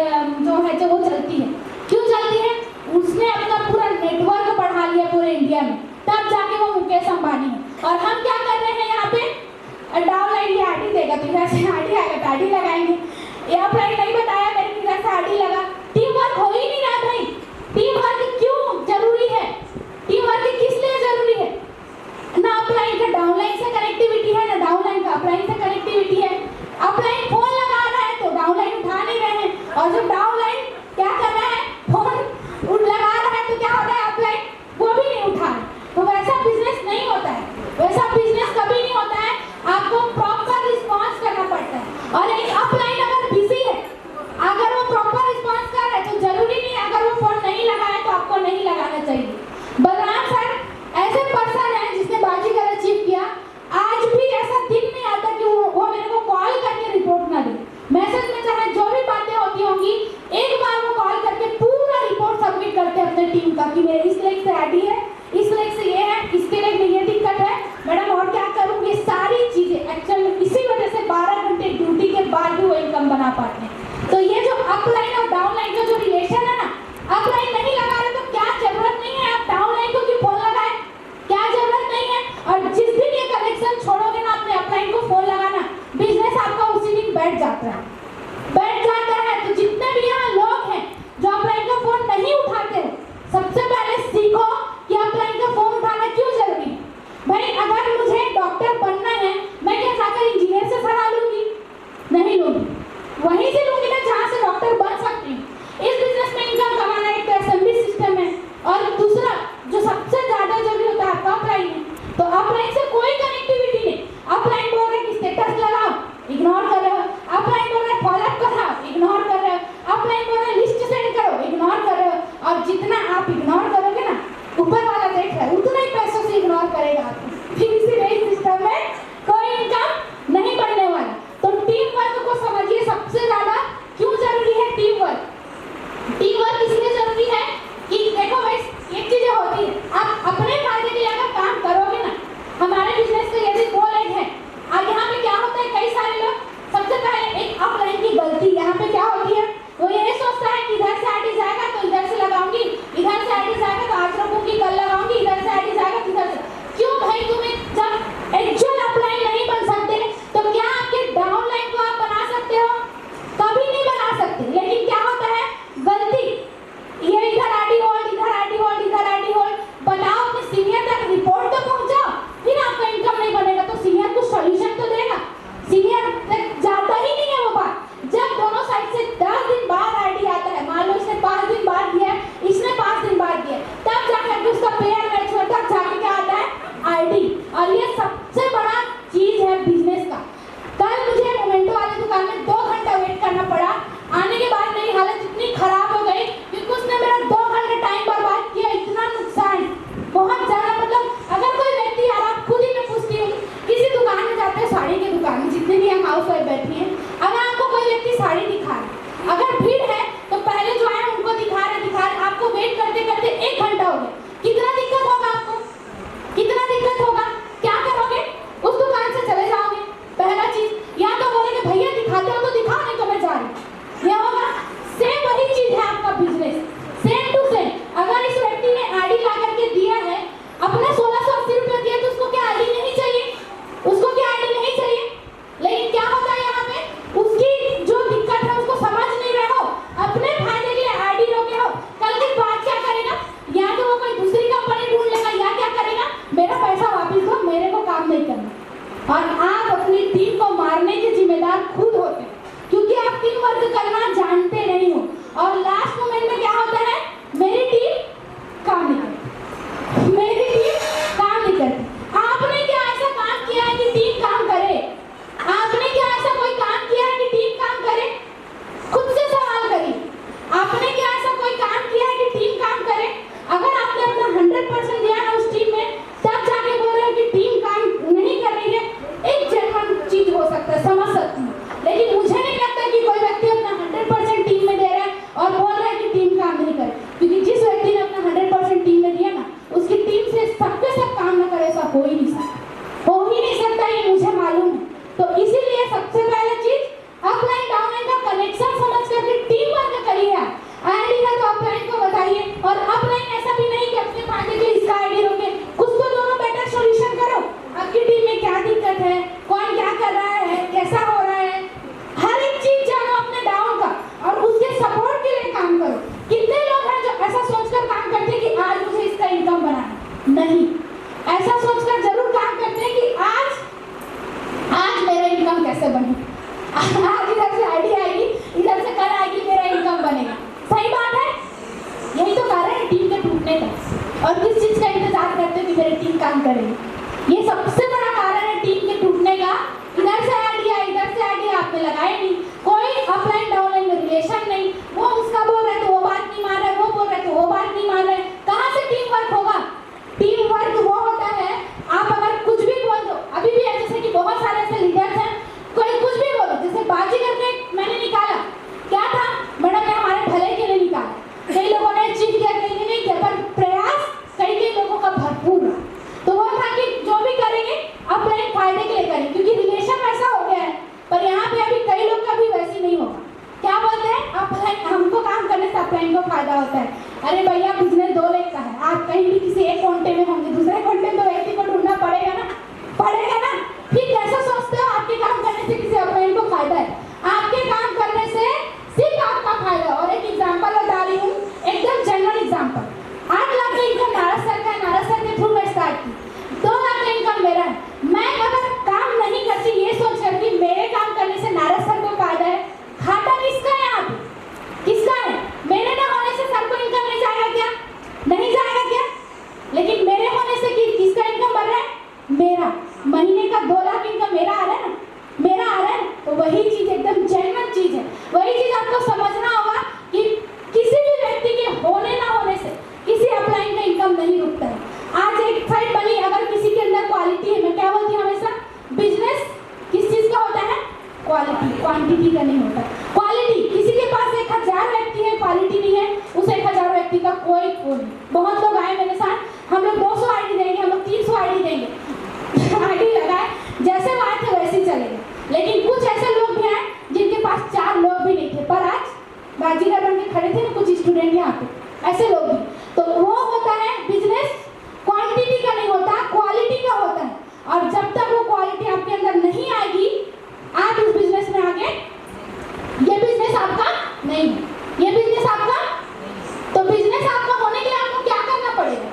जो वो चलती है। क्यों चलती है? उसने अपना पूरा नेटवर्क बढ़ा लिया पूरे इंडिया में, तब जाके वो मुकेश अंबानी है। और हम क्या कर रहे हैं यहाँ पे? डाउनलाइन ये आरडी देगा तो वैसे आरडी आएगा तो आरडी लगाएंगे, ये अपलाइन नहीं बताया मेरे को वैसे आरडी लगा। टीम वर्क हो ही नहीं रहा भाई। टीम वर्क क्यों जरूरी है? टीम वर्क किस लिए जरूरी है? ना अपलाइन का डाउनलाइन से कनेक्टिविटी है, ना डाउनलाइन का अपलाइन से कनेक्टिविटी है। अपलाइन फोन लगा रहा है तो डाउनलाइन उठा नहीं रहे हैं, और जब डाउनलाइन क्या कर रहा है, फोन लगा रहा है तो क्या हो रहा है, अपलाइन वो भी नहीं उठा रहा। तो वैसा बिजनेस नहीं होता है, वैसा बिजनेस कभी नहीं होता है। आपको प्रॉपर रिस्पॉन्स करना पड़ता है, और एक अपलाइन अगर बिजी है, अगर वो प्रॉपर रिस्पॉन्स कर रहा है तो जरूरी नहीं अगर वो फोन नहीं लगाए तो आपको नहीं लगाना चाहिए। बलराम सर ऐसे पर्सन है जिसने बाजीगर अचीव किया, आज भी ऐसा दिन नहीं आता कि वो मेरे को कॉल करके रिपोर्ट ना दे। मैसेज में चाहे जो भी बातें होती होंगी, एक बार वो कॉल करके पूरा रिपोर्ट सबमिट करते हैं अपने टीम का कि मेरे इस लेग से आईडी है, इस लेग से ये है, इसके लेग में ये दिक्कत है मैडम, और क्या करूँ। ये सारी चीजें एक्चुअली इसी वजह से 12 घंटे ड्यूटी के बाद भी वो इनकम बना पाते हैं। तो ये जो अपलाइन और डाउनलाइन का जो रिलेशन है ना, अपलाइन नहीं लगा रहे तो क्या जरूरत नहीं है आप डाउनलाइन को क्यों फोन लगाए, क्या जरूरत नहीं है। और जिस दिन ये कनेक्शन छोड़ोगे ना अपने अपलाइन को फोन लगाना, बिजनेस आपका उसी दिन बैठ जाता है। तो जितने भी यहाँ लोग हैं जो अपलाइन का फोन नहीं उठाते हो, सबसे पहले सीखो कि अपलाइन का फोन उठाना क्यों जरूरी है। भाई अगर मुझे डॉक्टर बनना है, मैं क्या जाकर इंजीनियर से सलाह लूंगी? नहीं लूंगी, वहीं से लूंगी ना जहाँ से डॉक्टर बन सकती हूँ। इस बिजनेस में इनकम कमाना एक तो असेंबली सिस्टम है, और दूसरा जो सबसे ज्यादा जरूरी होता है आपका अपलाइन है। तो अपलाइन से कोई कनेक्टिविटी नहीं। अपलाइन बोल रहे कि स्टेटस लगाओ, इग्नोर कर रहे हो। अपलाइन बोल रहे फॉलोअप कराओ, इग्नोर कर रहे हो। अपलाइन बोल रहे लिस्ट सेंड करो, इग्नोर कर रहे हो। और जितना आप इग्नोर करोगे ना, टीम वर्क इसलिए जरूरी है कि देखो भाई एक चीजें होती है, आप अपने फायदे के लिए अगर काम करोगे ना, हमारे बिजनेस का यदि गोल एक है, और यहाँ पे क्या होता है, कई सारे लोग सबसे पहले एक अपलाइन की गलती यहाँ पे क्या होती है, वो ये सोचता है कि इधर से आईडी जाएगा तो इधर से लगाऊंगी, इधर से आईडी जाएगा तो आज रखूंगी, कल लगाऊंगी, इधर से आईडी जाएगा तो इधर से। क्यों भाई, तुम्हें जब एक्चुअल अपलाइन नहीं बन सकते तो क्या आपके डाउनलाइन को आप बना सकते हो? कभी नहीं बना सकते। लेकिन क्या होता है, गलती ये इधर आईडी होल्ड, इधर आईडी होल्ड, इधर आईडी होल्ड, बताओ अपने सीनियर तक रिपोर्ट तो पहुंचाओ, फिर आपका इनकम नहीं बनेगा तो सीनियर कुछ सॉल्यूशन तो देगा। सीनियर तक जाता ही नहीं है वो बात। जब दोनों साइड से 10 दिन बाद आईडी आता है, मान लो इसने 5 दिन बाद दिया है, इसने 5 दिन बाद दिया, तब जाकर उसका पेयर मैच होता है, तब जाके क्या आता है, आईडी। और ये सबसे बड़ा चीज है बिजनेस का। कल मुझे मोमेंटो वाली दुकान में 2 घंटा वेट करना पड़ा, आने के बाद मेरी हालत इतनी खराब हो गई क्योंकि उसने मेरा 2 घंटे टाइम बर्बाद किया, इतना नुकसान, बहुत ज्यादा। मतलब अगर कोई व्यक्ति, यार आप खुद ही मैं पूछती हूँ, किसी दुकान में जाते हैं, साड़ी की दुकान में, जितने भी हम हाउस वाइफ बैठी हैं, अगर आपको कोई व्यक्ति साड़ी दिखा रहा है, अगर भीड़ है तो पहले जो है उनको दिखा रहे, आपको वेट करते करते 1 घंटा हो गया, कितना दिक्कत होगा आपको, कितना दिक्कत होगा? क्या करोगे? उस दुकान से चले जाओगे। पहला चीज या तो बोलेंगे भैया दिखाते हो तो दिखाओ, नहीं तो मैं जा रही, ये होगा। सेम वही चीज है आपका बिजनेस, सेम टू सेम। अगर इस व्यक्ति ने आईडी ला करके दिया है, अपने 1680 रुपये दिए, तो उसको क्या आईडी नहीं चाहिए? उसको क्या आईडी नहीं चाहिए? लेकिन क्या होता है यहाँ पे, उसकी जो दिक्कत है उसको समझ नहीं रहे हो, अपने फायदे के लिए आईडी रोके हो। कल के बाद क्या करेगा, या तो वो कोई दूसरी कंपनी ढूंढ लेगा, या क्या करेगा, मेरा पैसा वापस दो, मेरे को काम नहीं करना। और आप अपनी टीम को मारने के जिम्मेदार खुद होते हैं, क्योंकि आप टीम वर्क करना जानते नहीं हो। और लास्ट मोमेंट में क्या होता है, मेरी टीम काम नहीं करती, मेरी टीम काम नहीं करती। आपने क्या ऐसा काम किया है कि टीम काम करे? आपने क्या ऐसा कोई काम किया है कि टीम काम करे? खुद से सवाल करिए, आपने क्या ऐसा कोई काम किया है कि टीम काम करे? अगर आपने अपना 100% दिया ना उस टीम में, तब जाके बोल रहे हो कि टीम काम नहीं कर रही है, एक जेन्युइन चीज हो सकता है, समझ सकती हूँ। लेकिन मुझे नहीं लगता कि कोई व्यक्ति अपना 100% टीम में दे रहा है और बोल रहा है कि टीम काम नहीं करे, क्योंकि जिस व्यक्ति ने अपना 100% टीम में दिया ना, उसकी टीम से सबके सब काम न करे, ऐसा हो ही नहीं सकता, हो ही नहीं सकता, ये मुझे मालूम है। तो इसीलिए सबसे पहले चीज, अपलाइन डाउनलाइन का कनेक्शन समझ करके टीम वर्क करिए। आईडी है तो अपलाइन को बताइए, और अपलाइन ऐसा भी नहीं कि अपने फायदे के लिए इसका आईडी रोके, कुछ तो दोनों बेटर सॉल्यूशन करो। आपकी टीम में क्या दिक्कत है, कौन क्या कर रहा है, कैसा हो रहा है, हर एक चीज जानो अपने डाउन का, और उसके सपोर्ट के लिए काम करो। कितने लोग हैं जो ऐसा सोचकर काम करते हैं कि आज मुझे इसका इनकम बनाना, नहीं, ऐसा सोचकर जरूर काम करते हैं कि आज मेरा इनकम कैसे बने, आज इधर से आईडी आएगी, इधर से कल आएगी, मेरा इनकम बनेगा। सही बात है, यही तो कारण है टीम के टूटने का। और किस चीज का इंतजार करते हो कि मेरी टीम काम करेगी, ये सबसे बड़ा कारण है टीम के टूटने का। इधर से आईडी आई, इधर से आईडी आपने लगाए नहीं, कोई अपलाइन डाउनलाइन में रिलेशन नहीं, वो उसका बोल रहे तो वो बात नहीं मान रहे, वो बोल रहे तो वो बात नहीं मान रहे, कहाँ से टीम वर्क होगा? टीम वर्क वो होता है, आप अगर कुछ भी बोल दो, अभी भी है जैसे कि बहुत सारे ऐसे लीडर्स हैं, कोई कुछ भी बोलो, जैसे बाजी करके मैंने निकाला, क्या था मैडम ने हमारे भले के लिए निकाला, कई लोगों ने चीट किया, कई ने नहीं किया, पर प्रयास कई लोगों का भरपूर है। तो वो था कि जो भी करेंगे अपने फायदे के लिए करें, क्योंकि रिलेशन वैसा हो गया है। पर यहाँ पे अभी कई लोग का भी वैसे नहीं होगा, क्या बोलते हैं, अपलाइन हमको काम करने से अपलाइन को फायदा होता है। अरे भैया बिजनेस 2 लेग का है, आप कहीं भी किसी एक कोंटे में होंगे, दूसरे कोंटे में तो व्यक्ति को ढूंढना पड़ेगा ना, पड़ेगा ना। फिर कैसे सोचते हो आपके काम करने से किसी अपलाइन को फायदा है? आपके काम करने से सिर्फ आपका फायदा। और एक एग्जांपल बता रही हूँ, एकदम जनरल एग्जांपल। 8 लाख का इनकम नाराज सर का, नाराज सर के थ्रू मैं स्टार्ट की, 2 लाख का इनकम मेरा है। मैं अगर काम नहीं करती ये सोच कर कि मेरे काम करने से नाराज सर को फायदा है, घाटा किसका है? यहाँ पे किसका है? मेरे ना होने से सर को इनकम नहीं जाएगा क्या? नहीं जाएगा क्या? लेकिन मेरे होने से किसका इनकम बढ़ रहा है? मेरा। महीने का 2 लाख इनकम मेरा आ रहा है ना, मेरा आ रहा है। तो वही चीज एकदम कोई नहीं। बहुत लोग आए मेरे साथ, हम लोग 200 आईडी देंगे, हम लोग 300 आईडी देंगे। आईडी लगाए, जैसे वो आए थे वैसे ही चले गए। लेकिन कुछ ऐसे लोग भी हैं जिनके पास 4 लोग भी नहीं थे, पर आज बाजीगर बन के खड़े थे ना कुछ स्टूडेंट यहाँ पे, ऐसे लोग भी। तो वो होता है बिजनेस, क्वांटिटी का नहीं होता, क्वालिटी का होता है। और जब तक वो क्वालिटी आपके अंदर नहीं आएगी, आप इस बिजनेस में आगे, ये बिजनेस आपका नहीं है, ये बिजनेस आपका। तो बिजनेस आपका होने के लिए आपको क्या करना पड़ेगा?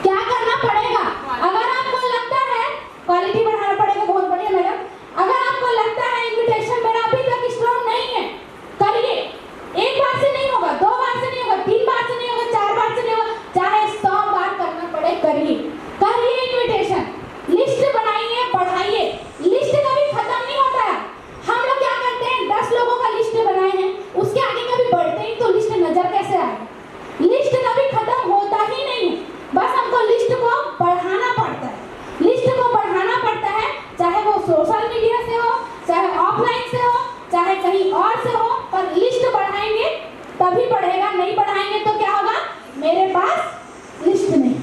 क्या करना पड़ेगा? अगर आपको लगता है क्वालिटी बढ़ाना पड़ेगा, बहुत बढ़िया मैडम। अगर आपको लगता है इन्विटेशन मेरा अभी तक स्ट्रॉन्ग नहीं है, करिए। एक बार से नहीं होगा, 2 बार से नहीं होगा, 3 बार से नहीं होगा, 4 बार से नहीं होगा, चाहे 100 बार करना पड़े, करिए। करिए इन्विटेशन, लिस्ट बनाइए, बढ़ाइए। लिस्ट कभी खत्म नहीं होता है। हम लोग क्या करते हैं, 10 लोगों का लिस्ट बनाए हैं, उसके आगे कभी बढ़ते ही तो लिस्ट नजर कैसे आएगी? लिस्ट कभी खत्म होता ही नहीं है, बस हमको लिस्ट को बढ़ाना पड़ता है। लिस्ट को बढ़ाना पड़ता है, चाहे वो सोशल मीडिया से हो, चाहे ऑफलाइन से हो, चाहे कहीं और से हो, पर लिस्ट बढ़ाएंगे तभी बढ़ेगा। नहीं बढ़ाएंगे तो क्या होगा? मेरे पास लिस्ट नहीं।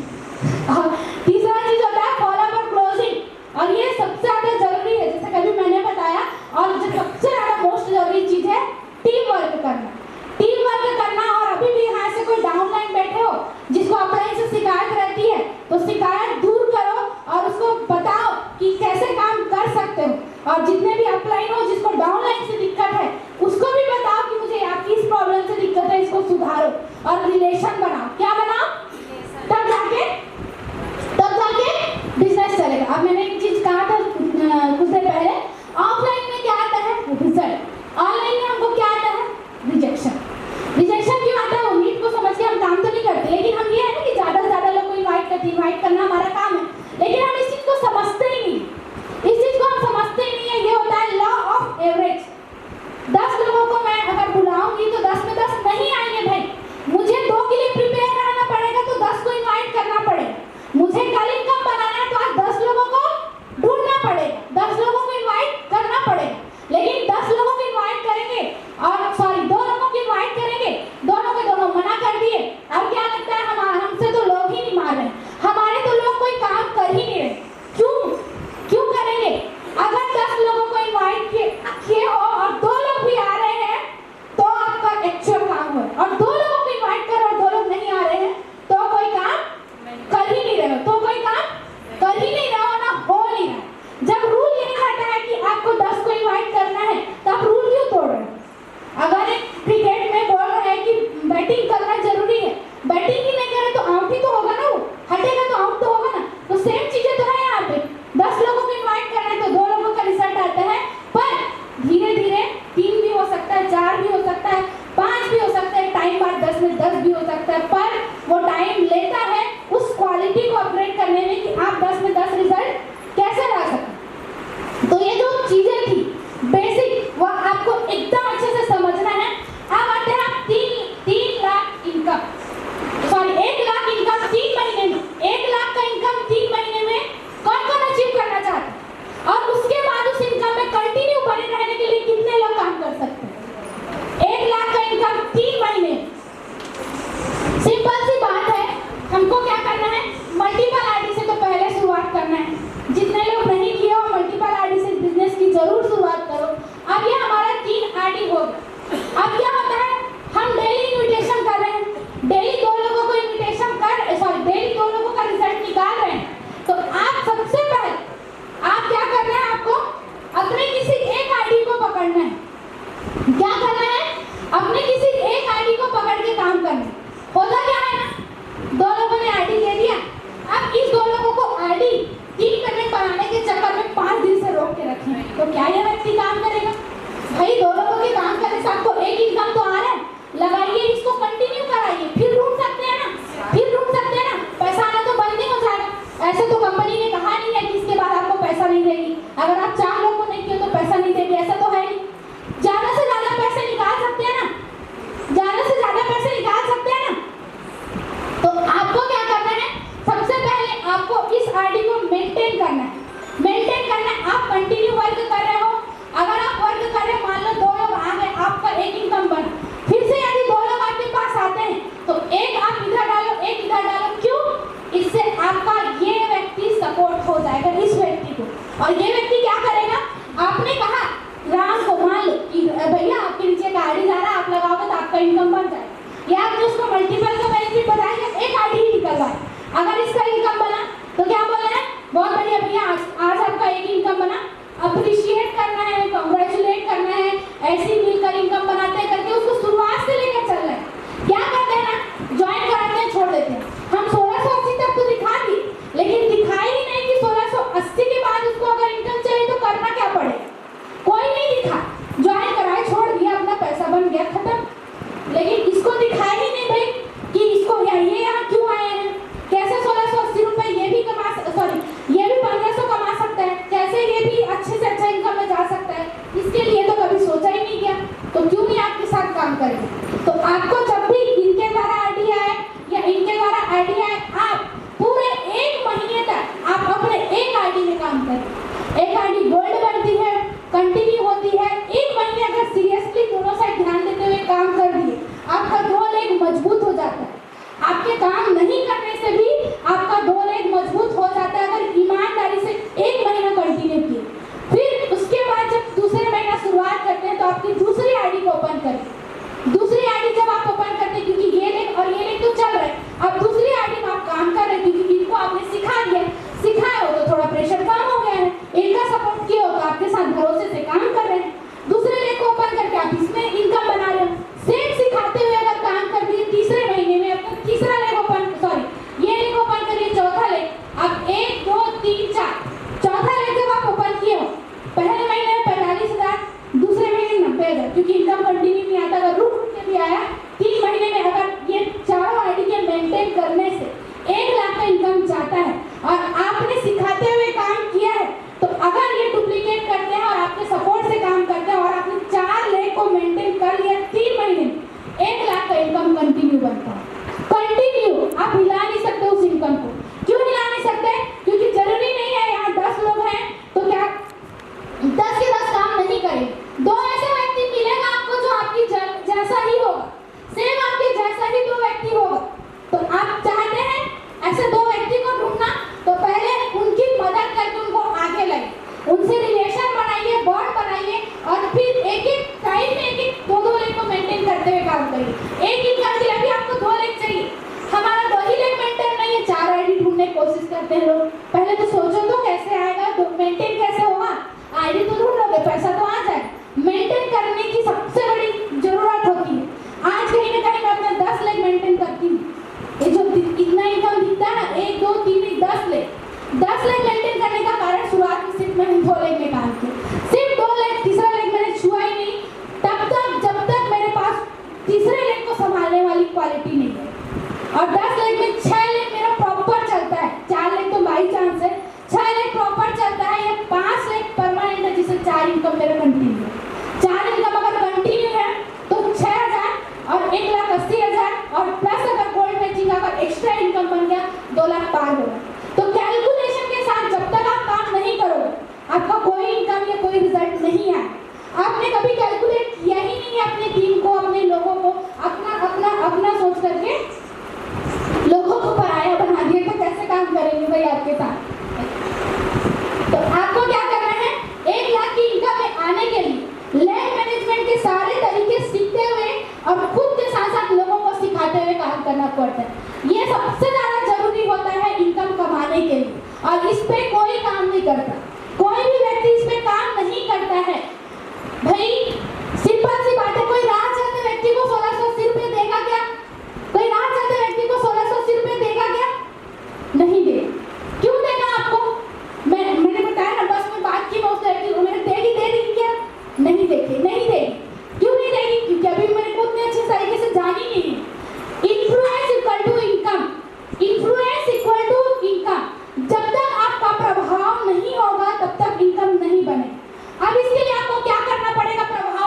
तीसरा चीज होता है फॉलोअप और क्लोजिंग, और ये सबसे ज्यादा जरूरी है, जैसे कभी मैंने बताया। और जो सबसे ज्यादा मोस्ट जरूरी चीज है टीम वर्क करना, टीम वर्क करना। और अभी भी यहाँ से कोई डाउनलाइन बैठे हो जिसको अपलाइन से शिकायत रहती है, तो शिकायत दूर करो और उसको बताओ कि कैसे काम कर सकते हो। और जितने भी अपलाइन हो जिसको डाउनलाइन से दिक्कत है, उसको भी बताओ कि मुझे आपकी इस प्रॉब्लम से दिक्कत है, इसको सुधारो। और रिलेशन बनाओ, क्या बनाओ? तब जाके बिजनेस चलेगा। अब मैंने एक चीज कहा था कुछ देर पहले, ऑफलाइन में क्या आता है? रिजल्ट। ऑनलाइन में हमको क्या आता है? रिजेक्शन। रिजेक्शन क्यों आता है? उम्मीद को समझ के हम काम तो नहीं करते, लेकिन हम ये है ना कि ज्यादा से ज्यादा लोग को इन्वाइट करते, इन्वाइट करना हमारा काम है, लेकिन हम इस चीज को समझते ही नहीं। इस चीज को हम समझते ही नहीं है। ये होता है लॉ ऑफ एवरेज। 10 लोगों को मैं अगर बुलाऊंगी तो 10 में 10 नहीं आएंगे भाई। मुझे 2 के लिए प्रिपेयर रहना पड़ेगा, तो 10 को इन्वाइट करना पड़ेगा। मुझे कल इनकम बनाना है तो आज 10 लोगों को ढूंढना पड़ेगा, 10 लोगों को इन्वाइट करना पड़ेगा। लेकिन 10 लोगों को इन्वाइट करेंगे और सॉरी 2 लोगों को इन्वाइट करेंगे, दोनों के दोनों मना कर दिए। अब क्या लगता है हमसे तो लोग ही नहीं मार रहे, हमारे तो लोग कोई काम कर ही नहीं रहे। क्यों करेंगे? अगर 10 लोगों को इन्वाइट किए हो और 2 लोग भी आ रहे हैं तो आपका एक्चुअल काम हो, और 2 लोगों को इन्वाइट करो और 2 लोग नहीं आ रहे हैं तो कोई काम कर ही नहीं रहे हो, तो कोई काम कर ही नहीं रहे हो ना, हो नहीं रहा। जब रूल ये कहता है कि आपको 10 को इन्वाइट करना है, तो आप रूल क्यों तोड़ रहे हो? अगर एक क्रिकेट में बोल रहे हैं कि बैटिंग करना जरूरी है, बैटिंग ही नहीं करे तो आउट ही तो होगा ना, वो हटेगा तो आउट तो होगा ना। तो सेम चीजें तो है यहाँ पे। 10 लोगों को इन्वाइट करना है तो 2 लोगों का रिजल्ट आता है, पर धीरे धीरे 3 भी हो सकता है, 4 भी हो सकता है, 5 भी हो सकता है, टाइम बाद 10 में 10 भी हो सकता है, पर वो टाइम लेता है उस क्वालिटी को अपग्रेड करने में कि आप 10 में 10 रिजल्ट कैसे ला सकें। तो ये जो चीजें थी बेसिक, वो आपको एकदम अच्छे से समझना है। अब आते हैं आप 3 lakh income, sorry 1 lakh income 3 महीने में। 1 लाख का इनकम 3 महीने में कौन अचीव करना चाहता है? और उसके बाद उस इनकम में कंटिन्यू बने रहने के लिए कितने लोग काम कर सकते हैं? 1 लाख का इनकम 3 महीने। सिंपल सी बात है, हमको क्या करना है? मल्टीपल आईडी से तो पहले शुरुआत करना है। जितने लोग नहीं किए हो मल्टीपल आईडी से बिजनेस की जरूर शुरुआत करो। अब ये हमारा 3 आईडी हो गया। अब क्या होता है, हम डेली इन्विटेशन कर रहे हैं, डेली 2 लोगों को इन्विटेशन कर, सॉरी डेली 2 लोगों का रिजल्ट निकाल रहे हैं। काम नहीं करने से भी आपका 2 लेग मजबूत हो जाता है अगर ईमानदारी से 1 महीना कंटिन्यू किए। फिर उसके बाद जब दूसरे महीना शुरुआत करते हैं तो आपकी दूसरी आईडी को ओपन करें। दूसरी आईडी जब आप ओपन करते हैं, क्योंकि ये लेग और ये लेग तो चल रहा है, अब दूसरी आईडी में आप काम कर रहे हैं क्योंकि इनको आपने सिखाया हो तो थोड़ा प्रेशर कम हो गया है, इनका सपोर्ट किया हो तो आपके साथ भरोसे से काम कर रहे हैं। दूसरे लेग को ओपन करके आप इसमें इनकम बना रहे हो। सेम सिखाते हुए अगर काम कर दिए तीसरे महीने में आपका तीसरा लेग ओपन, सॉरी ये लेग ओपन करिए, चौथा लेग, अब 1 2 3 4 चौथा लेग जब आप ओपन किए हो, पहले महीने में 45,000, दूसरे महीने में 90,000, क्योंकि इनकम कंटिन्यू नहीं आता, अगर रुक के भी आया 3 महीने में अगर ये चारों आईडी के मेंटेन करने से 1 लाख का इनकम जाता है और आपने सिखाते हुए काम किया है, तो अगर ये डुप्लीकेट करते हैं और आपके सपोर्ट से काम करते हैं और आपने 4 लेग को मेंटेन कर लिया 3 महीने में, 1 लाख का इनकम कंटिन्यू बनता है। कंटिन्यू आप हिला नहीं सकते उस इनकम को। क्यों हिला नहीं सकते? क्योंकि जरूरी नहीं है यहाँ 10 लोग हैं तो क्या 10 के 10 काम नहीं करेंगे। 2 ऐसे व्यक्ति मिलेगा आपको जो आपकी जैसा ही होगा, सेम आपके जैसा ही 2 व्यक्ति होगा। तो आप चाहते हैं ऐसे 2 व्यक्ति को ढूंढना, तो पहले उनकी मदद करके उनको आगे लाइए, उनसे रिलेशन बनाइए, बॉन्ड बनाइए और फिर एक-एक टाइम में एक-एक 2-2 लेग को मेंटेन करते हुए काम करिए। एक इनकम के लिए भी आपको 2 लेग चाहिए, हमारा 2 ही लेग मेंटेन नहीं है, 4 आईडी ढूंढने की कोशिश करते हैं लोग। पहले तो सोचो तो कैसे आएगा, तो मेंटेन कैसे होगा? आईडी तो ढूंढ लोगे, पैसा तो आ जाए। मेंटेन करने की सबसे बड़ी जरूरत होती है। आज कहीं ना कहीं मैं अपना 10 लेग मेंटेन करती हूँ। ये जो इतना इनकम दिखता है ना, 1 2 3 10 लेग मेंटेन करने का कारण शुरुआत में सिर्फ मैंने 2 लेग में काम किया, सिर्फ 2 लेग, तीसरा लेग मैंने छुआ ही नहीं तब तक जब तक मेरे पास तीसरे लेग को संभालने वाली क्वालिटी नहीं है। और 10 लेग में 6 लेग मेरा प्रॉपर चलता है, 4 लेग तो बाई चांस है, 6 लेग प्रॉपर चलता है, या 5 लेग परमानेंट है, जिससे 4 इनकम मेरा कंटिन्यू है। 4 इनकम अगर कंटिन्यू है तो 6,000 और 1,80,000 और प्लस अगर गोल्ड मैचिंग अगर एक्स्ट्रा इनकम बन गया 2 लाख पार होगा। तो कैलकुलेशन के साथ जब तक आप काम नहीं करोगे आपका कोई इनकम या कोई रिजल्ट नहीं है। आपने कभी कैलकुलेट किया ही नहीं है अपने टीम को, अपने लोगों को, अपना सोच करके लोगों को पराया बना दिया, तो कैसे काम करेंगे भाई आपके साथ? तो आपको क्या करना है, 1 लाख की इनकम में आने के लिए लैंड मैनेजमेंट के सारे तरीके सीखते हुए और खुद के साथ साथ लोगों को सिखाते हुए काम करना पड़ता है। ये सबसे ज्यादा जरूरी होता है इनकम कमाने के लिए, और इस पे कोई काम नहीं करता, कोई भी व्यक्ति इस पे काम नहीं करता है। भाई सिंपल सी बात है, कोई राह चलते व्यक्ति को 1680 रुपए देगा क्या? कोई राह चलते व्यक्ति को 1680 रुपए देगा क्या? नहीं देगा। क्यों देगा आपको? मैंने बताया ना, बस में बात की, मैं उस व्यक्ति को मैंने देगी क्या? नहीं देगी। क्यों नहीं देगी? क्योंकि अभी मैंने को उतने अच्छे तरीके से जानी नहीं है। Influence equal to income, influence equal to income. जब तक आपका प्रभाव नहीं होगा तब तक इनकम नहीं बने। अब इसके लिए आपको क्या करना पड़ेगा? प्रभाव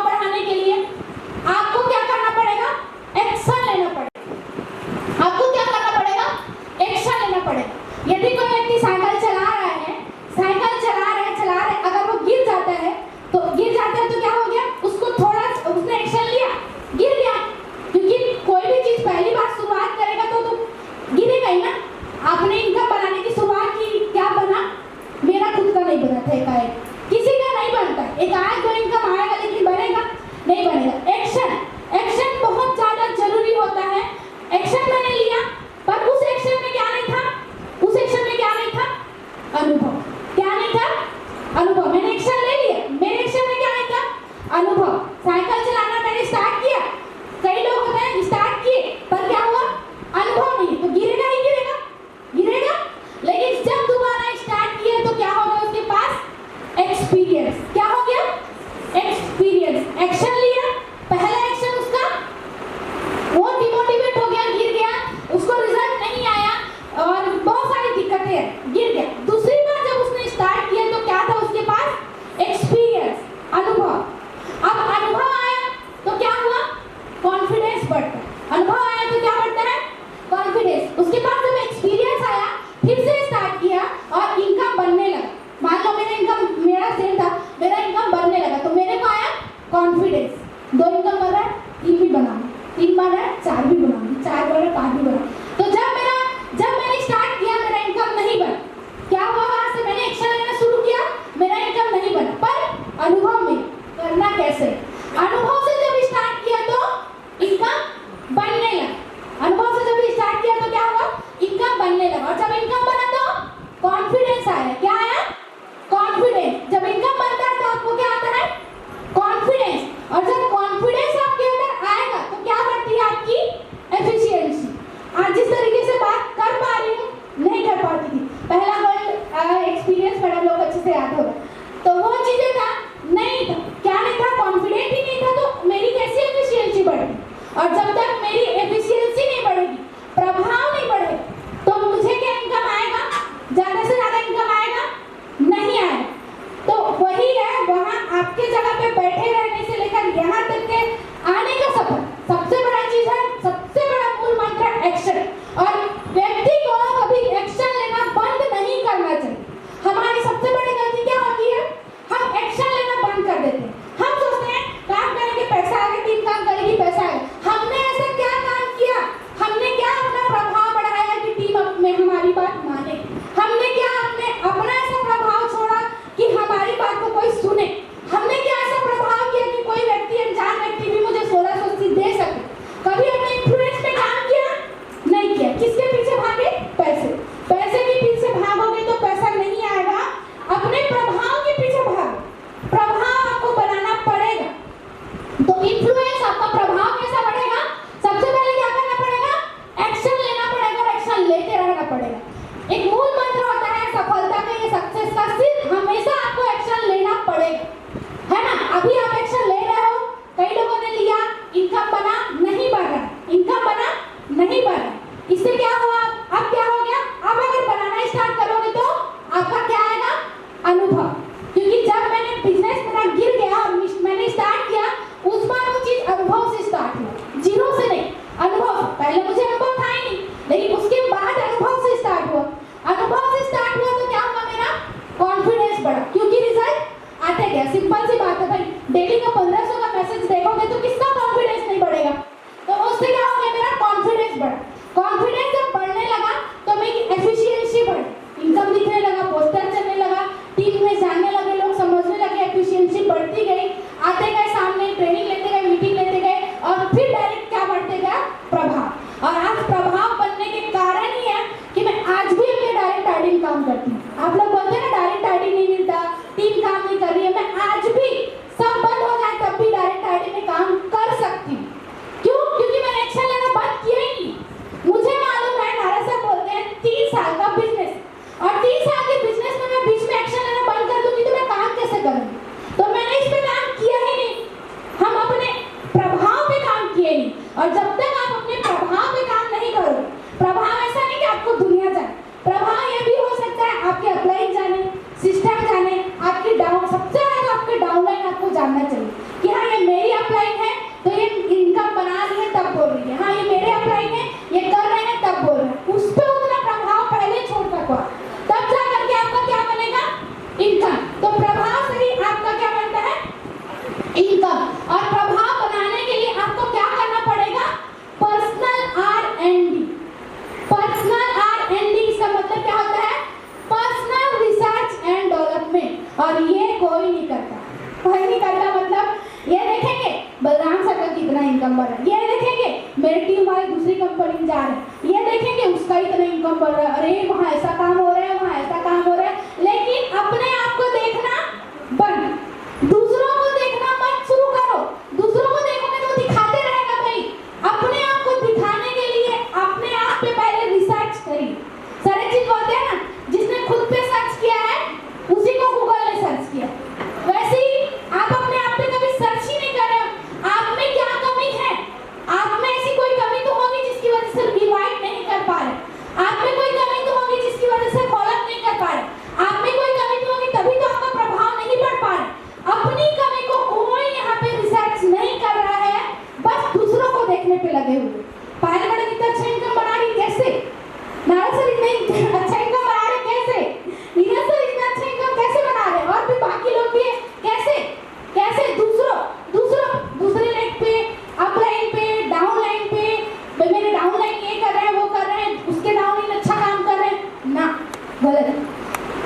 पैसे के पीछे भागोगे तो पैसा नहीं आएगा, अपने प्रभाव के पीछे भागो, प्रभाव आपको बनाना पड़ेगा। तो इन्फ्लुएंस, आपका प्रभाव कैसा बढ़ेगा? सबसे पहले क्या करना पड़ेगा? एक्शन लेना पड़ेगा और एक्शन लेते रहना पड़ेगा। एक मूल मंत्र होता है सफलता का, ये सक्सेस का, सिर्फ हमेशा आपको एक्शन लेना पड़ेगा, है ना। अभी आप एक्शन ले रहे हो, कई लोगों ने लिया, इनकम बना नहीं बढ़ रहा, इनकम बना नहीं बढ़ रहा, इससे क्या हुआ? अब क्या हो गया? अब अगर बनाना स्टार्ट करोगे तो आपका क्या आएगा? अनुभव। क्योंकि जब मैंने बिजनेस मेरा गिर गया और मैंने स्टार्ट किया, उस बार वो चीज अनुभव से स्टार्ट हुआ, जीरो से नहीं। अनुभव, पहले मुझे अनुभव था ही नहीं, लेकिन उसके बाद अनुभव से स्टार्ट हुआ। अनुभव से स्टार्ट हुआ तो क्या हुआ? मेरा कॉन्फिडेंस बढ़ा, क्योंकि रिजल्ट आते गया। सिंपल सी बात है भाई, डेली का 1500 का मैसेज देखोगे तो किसका कॉन्फिडेंस नहीं बढ़ेगा? तो उससे क्या हो गया? मेरा कॉन्फिडेंस बढ़ा। कॉन्फिडेंस जब बढ़ने लगा तो मेरी एफिशिएंसी बढ़ी, इनकम दिखने लगा, पोस्टर चलने लगा, टीम में जानने लगे लोग, समझने लगे, एफिशिएंसी बढ़ती गई, आते गए सामने, ट्रेनिंग लेते गए, मीटिंग लेते गए, और फिर डायरेक्ट क्या बढ़ते गया? प्रभाव। और आज प्रभाव बनने के कारण ही है कि मैं आज भी अपने डायरेक्ट आईडी काम करती हूँ। आप लोग बोलते हैं ना डायरेक्ट आईडी नहीं मिलता, टीम काम नहीं कर रही है, मैं आज भी सब बंद हो जाए तब भी डायरेक्ट आईडी में काम कर सकती हूँ। क्यों? क्योंकि मैंने एक्शन लेना बंद किया ही नहीं। मुझे मालूम है, नारा साहब बोलते हैं 3 साल का बिजनेस, और 3 साल के बिजनेस में मैं बीच में एक्शन लेना बंद कर दूंगी तो मैं काम कैसे करूंगी? तो मैंने इस पे काम किया ही नहीं, हम अपने प्रभाव पे काम किए नहीं। और जब तक आप अपने प्रभाव पे काम नहीं करोगे, प्रभाव ऐसा नहीं कि आपको दुनिया जाने, प्रभाव ये भी हो सकता है आपके अपलाइन जाने, सिस्टम जाने, आपकी डाउन, सबसे पहले आपके डाउनलाइन आपको जानना चाहिए कि हाँ ये मेरी अपलाइन है तो ये इनकम बना रही है तब बोल रही है, हाँ ये मेरे अपलाइन है ये कर रहे हैं तब बोल रहे हैं। उस पर उतना प्रभाव पहले छोड़ सको, तब जा करके आपका क्या बनेगा? इनकम। तो प्रभाव से ही आपका क्या बनता है? इनकम। और प्रभाव बनाने के लिए आपको क्या करना पड़ेगा? Personal R&D। पर्सनल R&D इसका मतलब क्या होता है? Personal research and development. और ये कोई नहीं करता, कोई नहीं करता। मतलब ये देखेंगे बलराम सर का कितना इनकम बढ़ रहा है, ये देखेंगे मेरी टीम वाले दूसरी कंपनी में जा रहे हैं, ये देखेंगे उसका इतना इनकम बढ़ रहा है, अरे वहाँ ऐसा काम हो रहा है, वहाँ ऐसा काम हो रहा है। लेकिन अपने आप को देखना बंद, दूसरों को देखना मत शुरू करो। दूसरों को देखोगे तो दिखाते रहेगा भाई। अपने आप को दिखाने के लिए अपने आप पे पहले रिसर्च करिए। सारे चीज बोलते हैं ना, जिसने खुद पे सर्च किया है उसी को गूगल ने सर्च किया। वैसे ही आप अपने आप पे कभी सर्च ही नहीं कर रहे हो, आप में क्या कमी है? आप में ऐसी कोई कमी तो होगी जिसकी वजह से रिवाइव नहीं कर पा रहे, आप में कोई कमी तो होगी जिसकी वजह से फॉलोअप नहीं कर पा रहे, आप में कोई कमी तो होगी तभी तो आपका प्रभाव नहीं बढ़ पा रहा। अपनी कमी को कोई यहाँ पे रिसर्च नहीं कर रहा है, बस दूसरों को देखने पे लगे हुए। पायल मैडम इतना अच्छा इनकम बना रही कैसे? नारा सर इतना अच्छा इनकम बना रहे कैसे? नीना सर इतना अच्छा इनकम कैसे बना रहे? और भी बाकी लोग भी कैसे कैसे? दूसरे लाइन पे, अपलाइन पे, डाउनलाइन पे, मेरे डाउनलाइन ये कर रहे हैं वो कर रहे हैं, उसके डाउनलाइन अच्छा काम कर रहे हैं ना, गलत।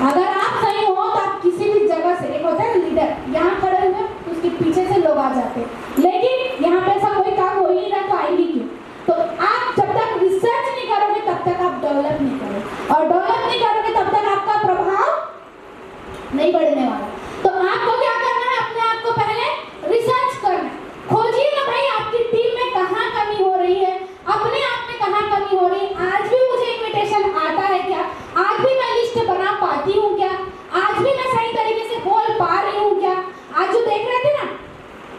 अगर आप सही हो तो आप किसी भी जगह से, एक होता है ना लीडर, यहाँ खड़े हुए तो उसके पीछे से लोग आ जाते हैं, लेकिन यहाँ पे ऐसा कोई काम हो ही नहीं रहा तो आएंगे क्यों? तो आप जब तक रिसर्च नहीं करोगे तब तक आप डेवलप नहीं करोगे, और डेवलप नहीं करोगे तब तक आपका प्रभाव नहीं बढ़ने वाला। तो आपको क्या करना है? अपने आप को पहले रिसर्च करना, खोजिए ना भाई आपकी टीम में कहाँ कमी हो रही है, अपने आप में कहाँ कमी हो रही है। आज भी मुझे इन्विटेशन आता है क्या? आज भी मैं लिस्ट बना पाती हूँ क्या? आज भी मैं सही तरीके से बोल पा रही हूँ क्या? आज जो देख रहे थे ना,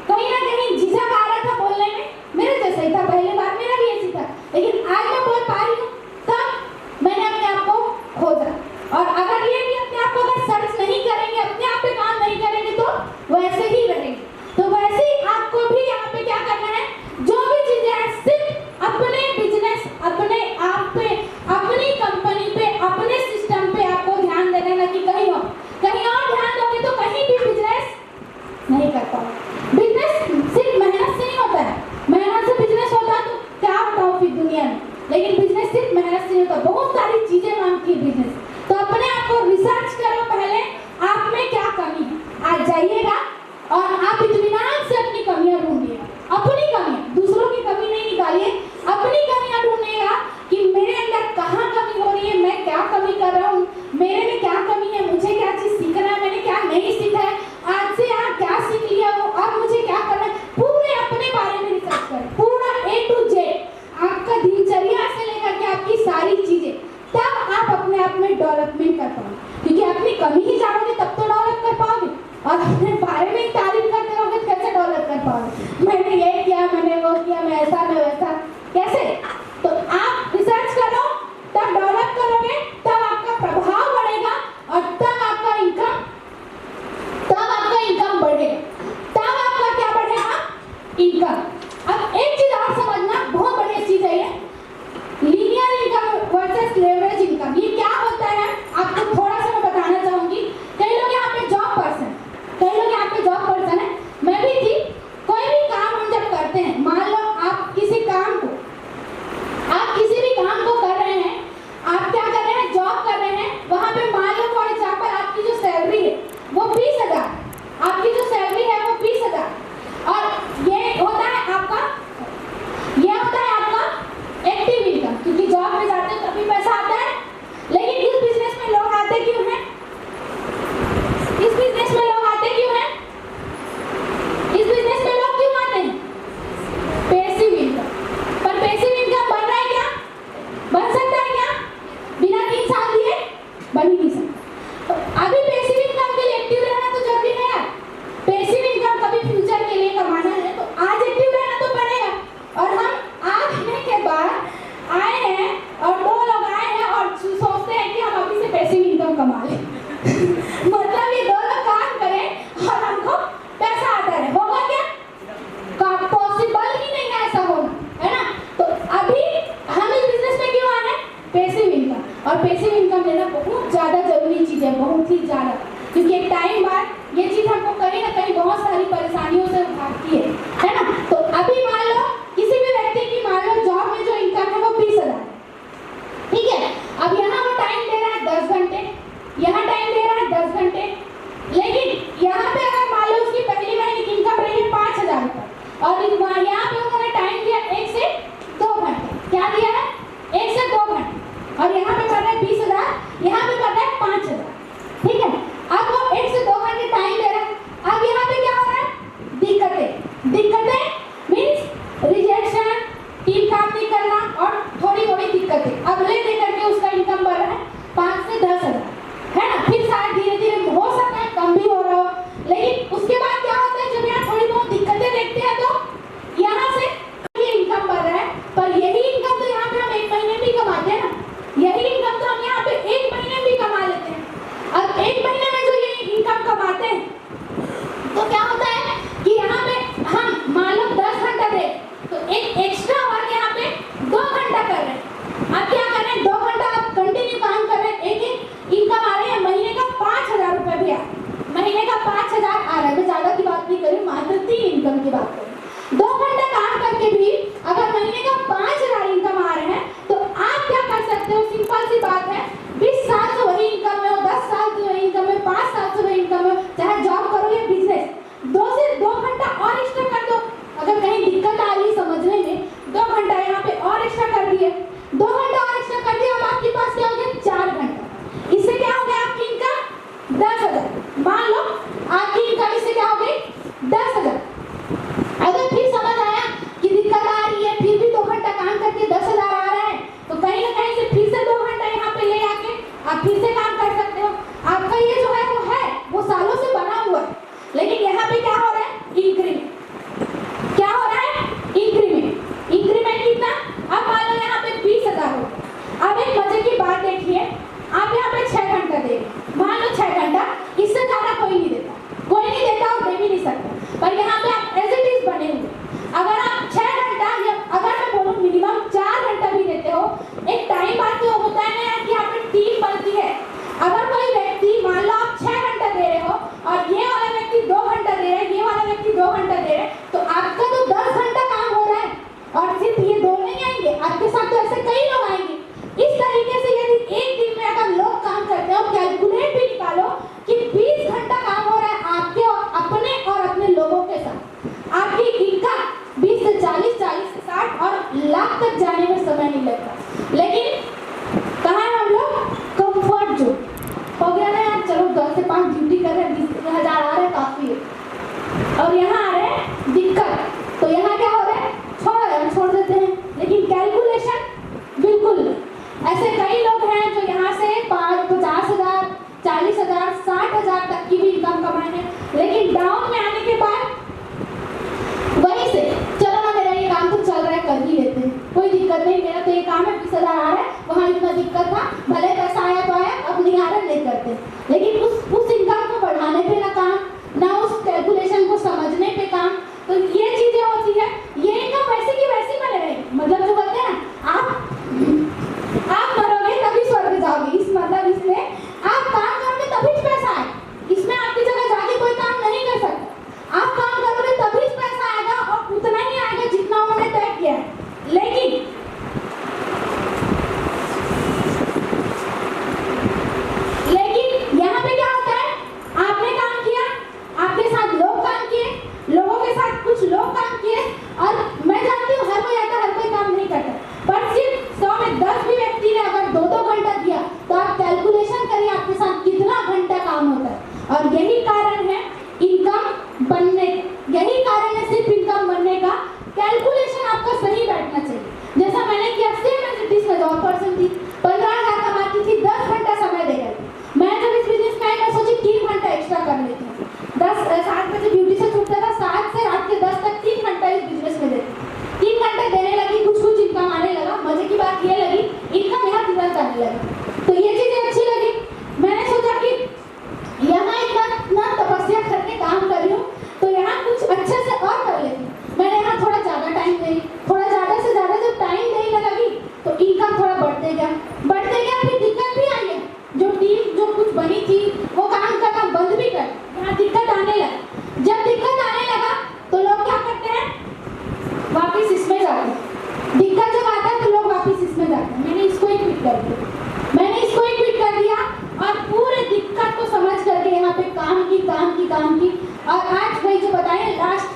कहीं ना कहीं झिझक आ रहा था बोलने में, मेरे जैसा ही था, पहले बार मेरा भी ऐसी था, लेकिन आज मैं बोल पा रही हूँ, तब मैंने अपने आप को खोजा। और अगर ये भी अपने आप को अगर सर्च नहीं करेंगे, अपने आप पे काम नहीं करेंगे तो वैसे ही रहेंगे। तो वैसे ही आपको भी यहाँ पे क्या करना है? जो भी चीजें हैं सिर्फ अपने बिजनेस, अपने आप पे, अपनी कंपनी पे, अपने सिस्टम पे आपको ध्यान देना है, ना कि कहीं और ध्यान दोगे तो कहीं भी बिजनेस नहीं कर पाओगे। बिजनेस सिर्फ मेहनत से नहीं होता है, मेहनत से बिजनेस होता है तो क्या बताओ फिर दुनिया में, लेकिन बिजनेस सिर्फ मेहनत से नहीं होता, बहुत सारी चीजें मांगती है बिजनेस। तो अपने आप को रिसर्च करो पहले, आप में क्या कमी है। आज जाइएगा और आप इत्मीनान से अपनी कमियां ढूंढिए, अपनी कमियां, दूसरों की कमी नहीं निकालिए, अपनी कमियां ढूंढिएगा कि मेरे अंदर कहाँ कमी हो रही है, मैं क्या कमी बन सकता है क्या? बिना 3 साल दिए बन ही नहीं सकता। तो अभी पैसिव इनकम के लिए एक्टिव रहना तो जरूरी है यार। पैसिव इनकम कभी फ्यूचर के लिए कमाना है तो आज एक्टिव रहना तो पड़ेगा। और हम आने के बाद आए हैं और 2 लोग आए हैं और सोचते हैं कि हम अभी से पैसिव इनकम कमा लें। मतलब ये 2 लोग काम करें और हमको पैसा आता रहे, होगा क्या? पॉसिबल ही नहीं है ऐसा होना, है ना? तो अभी हम इस बिजनेस में क्यों आए? Passive income. और पैसिव इनकम लेना बहुत ज़्यादा जरूरी चीज़ है, बहुत ही ज़्यादा, क्योंकि एक टाइम बाद ये चीज़ हमको कहीं ना कहीं बहुत सारी परेशानियों से उठाती है ना? तो अभी मान लो किसी भी व्यक्ति की मान लो जॉब में जो इनकम है वो 20,000, ठीक है? अब यहाँ वो टाइम दे रहा है 10 घंटे, यहाँ टाइम दे रहा है 10 घंटे, लेकिन यहाँ पे अगर मान लो उसकी पहली महीने की इनकम रही है 5,000 रुपये और यहाँ पे उन्होंने टाइम दिया 1 से 2 घंटे, क्या दिया है? 1 से 2 घंटे, और यहाँ पे कर रहा है 20,000, यहाँ पे कर रहा है 5,000, ठीक है? अब वो 1 से 2 घंटे टाइम दे रहा है। अब यहाँ पे क्या हो रहा है? दिक्कतें मीन्स रिजेक्शन, टीम काम नहीं करना और थोड़ी दिक्कतें। अब ले दे करके उसका इनकम बढ़ रहा है 5 से 10,000, है ना? फिर शायद धीरे धीरे हो सकता है कम भी हो रहा हो, लेकिन उसके बाद क्या होता है? जब यहाँ थोड़ी बहुत दिक्कतें देखते हैं तो यहाँ से ये इनकम बढ़ रहा है, पर यही इनकम तो यहाँ पे हम 1 महीने भी कमाते हैं ना, यही इनकम तो हम यहाँ पे 1 महीने भी कमा लेते हैं। अब 1 महीने में जो ये इनकम कमाते हैं तो क्या होता है कि यहाँ पे हम मान लो 10 घंटा दे तो एक एक्स्ट्रा वर्क यहाँ पे 2 घंटा कर रहे हैं। अब क्या कर रहे हैं? 2 घंटा आप कंटिन्यू काम कर रहे हैं, एक इनकम आ रही है महीने का 5,000 रुपये भी आ रहा है, महीने का 5,000 आ रहा है। मैं ज़्यादा की बात नहीं करूँ, मात्र 3 इनकम की बात करूँ। 2 घंटा काम करके भी अगर महीने का 5,000 इनकम आ रहे हैं तो आप क्या कर सकते हो? सिंपल सी बात है, 20 साल से वही इनकम में हो, 10 साल से वही इनकम में, 5 साल से वही इनकम में, चाहे जॉब करो या बिजनेस, 2 से 2 घंटा और एक्स्ट्रा कर दो। अगर कहीं दिक्कत आ रही समझने में, 2 घंटा यहाँ पे और एक्स्ट्रा कर दिए, 2 घंटा और एक्स्ट्रा कर दिया, अब आपके पास क्या हो गया? 4 घंटा। इससे क्या हो गया? आपकी इनकम 10,000। मान लो आपकी इनकम इससे क्या हो गई? 10,000। अगर फिर समझ आया कि दिक्कत आ रही है, फिर भी 2 घंटा काम करके 10,000 आ रहा है, तो कहीं ना कहीं से फिर से 2 घंटा यहाँ पे ले आके आप फिर से काम कर सकते हो। आपका ये जो है वो सालों से बना हुआ है, लेकिन यहाँ पे क्या हो रहा है? इंक्रीमेंट। क्या हो रहा है? इंक्रीमेंट। इंक्रीमेंट कितना? अब मान लो यहाँ पे 20,000 हो। अब एक मजे की बात देखिए, आप यहाँ पे 6 घंटा दे, मान लो 6 घंटा, इससे ज़्यादा कोई नहीं देता, कोई नहीं देता और दे भी नहीं सकता, पर यहाँ पे आप एज इट इज बने हुए। अगर आप 6 घंटा या अगर मैं बोलूँ मिनिमम 4 घंटा भी देते हो, एक टाइम बाद तो होता है ना यार कि यहाँ पे टीम बनती है। अगर कोई व्यक्ति मान लो आप 6 घंटा दे रहे हो और ये वाला व्यक्ति 2 घंटा दे रहा है, ये वाला व्यक्ति 2 घंटा दे रहा है, तो आपका तो 10 घंटा काम हो रहा है। और सिर्फ ये 2 नहीं आएंगे, आपके साथ तो ऐसे कई लोग आएंगे। इस तरीके से यदि एक दिन में अगर लोग काम करते हो, कैलकुलेट भी निकालो कि 20 घंटा काम हो रहा है आपके और अपने लोगों के साथ, आपकी इनकम 20 से 40, 40 से 60 और लाख तक जाने में समय नहीं लगता। लेकिन कहाँ है हम लोग? कंफर्ट जोन हो गया ना यार, चलो 10 से 5 ड्यूटी कर रहे हैं, 20,000 आ रहा है, काफी है। और यहाँ आ रहे हैं दिक्कत, तो यहाँ क्या हो रहा है? छोड़ देते हैं। लेकिन कैलकुलेशन बिल्कुल नहीं। ऐसे कई लोग हैं जो यहाँ से 50,000, 40,000, 60,000 तक की भी इनकम कमाए हैं, लेकिन डाउन में आने के बाद वहीं से चलो ना, मेरा ये काम तो चल रहा है, कर ही लेते हैं, कोई दिक्कत नहीं, मेरा तो ये काम है, 20,000 आ रहा है, वहाँ इतना दिक्कत था, भले पैसा आया तो आया, अब नहीं आ रहा नहीं करते। लेकिन उस इनकम को बढ़ाने पे ना काम, ना उस कैलकुलेशन को समझने पे काम, तो ये चीजें होती है। ये इनकम वैसे की वैसी बने रहेगी। मतलब जो बोलते हैं ना, आप मरोगे तभी स्वर्ग जाओगे, इस मतलब इसमें आप काम करोगे तभी पैसा आए, इसमें आपकी जगह जाके कोई काम नहीं कर सकता। आप काम करोगे तभी पैसा आएगा और उतना ही आएगा जितना उन्होंने तय किया है। लेकिन थी, 15,000 कमाती थी, 10 घंटा समय दे रही थी। मैं जब इस बिजनेस में आई मैं सोची 3 घंटा एक्स्ट्रा कर लेती हूँ। 7 बजे ड्यूटी से छूटता था, 7 से रात के 10 तक 3 घंटा इस बिजनेस में देती। 3 घंटे देने लगी, कुछ इनकम आने लगा। मजे की बात ये लगी, इनकम यहाँ तुरंत आने लगी, तो ये चीजें अच्छी लगी। मैंने सोचा कि यहाँ इतना तपस्या करके काम कर रही हूँ, तो यहाँ कुछ अच्छे से और कर लेती हूँ। मैंने यहाँ थोड़ा ज़्यादा टाइम दी, थोड़ा ज़्यादा से ज़्यादा जब टाइम देने लगी तो इनकम थोड़ा बढ़ते गया। फिर दिक्कत भी आई है, जो टीम जो कुछ बनी थी वो काम करना बंद भी कर, यहाँ दिक्कत आने लगा। जब दिक्कत आने लगा तो लोग क्या करते हैं, वापिस इसमें जाते हैं। दिक्कत जब आता है तो लोग वापिस इसमें जाते हैं। मैंने इसको ही क्विट कर दिया, और पूरे दिक्कत को समझ करके यहाँ पे काम की। और आज भाई जो बताए लास्ट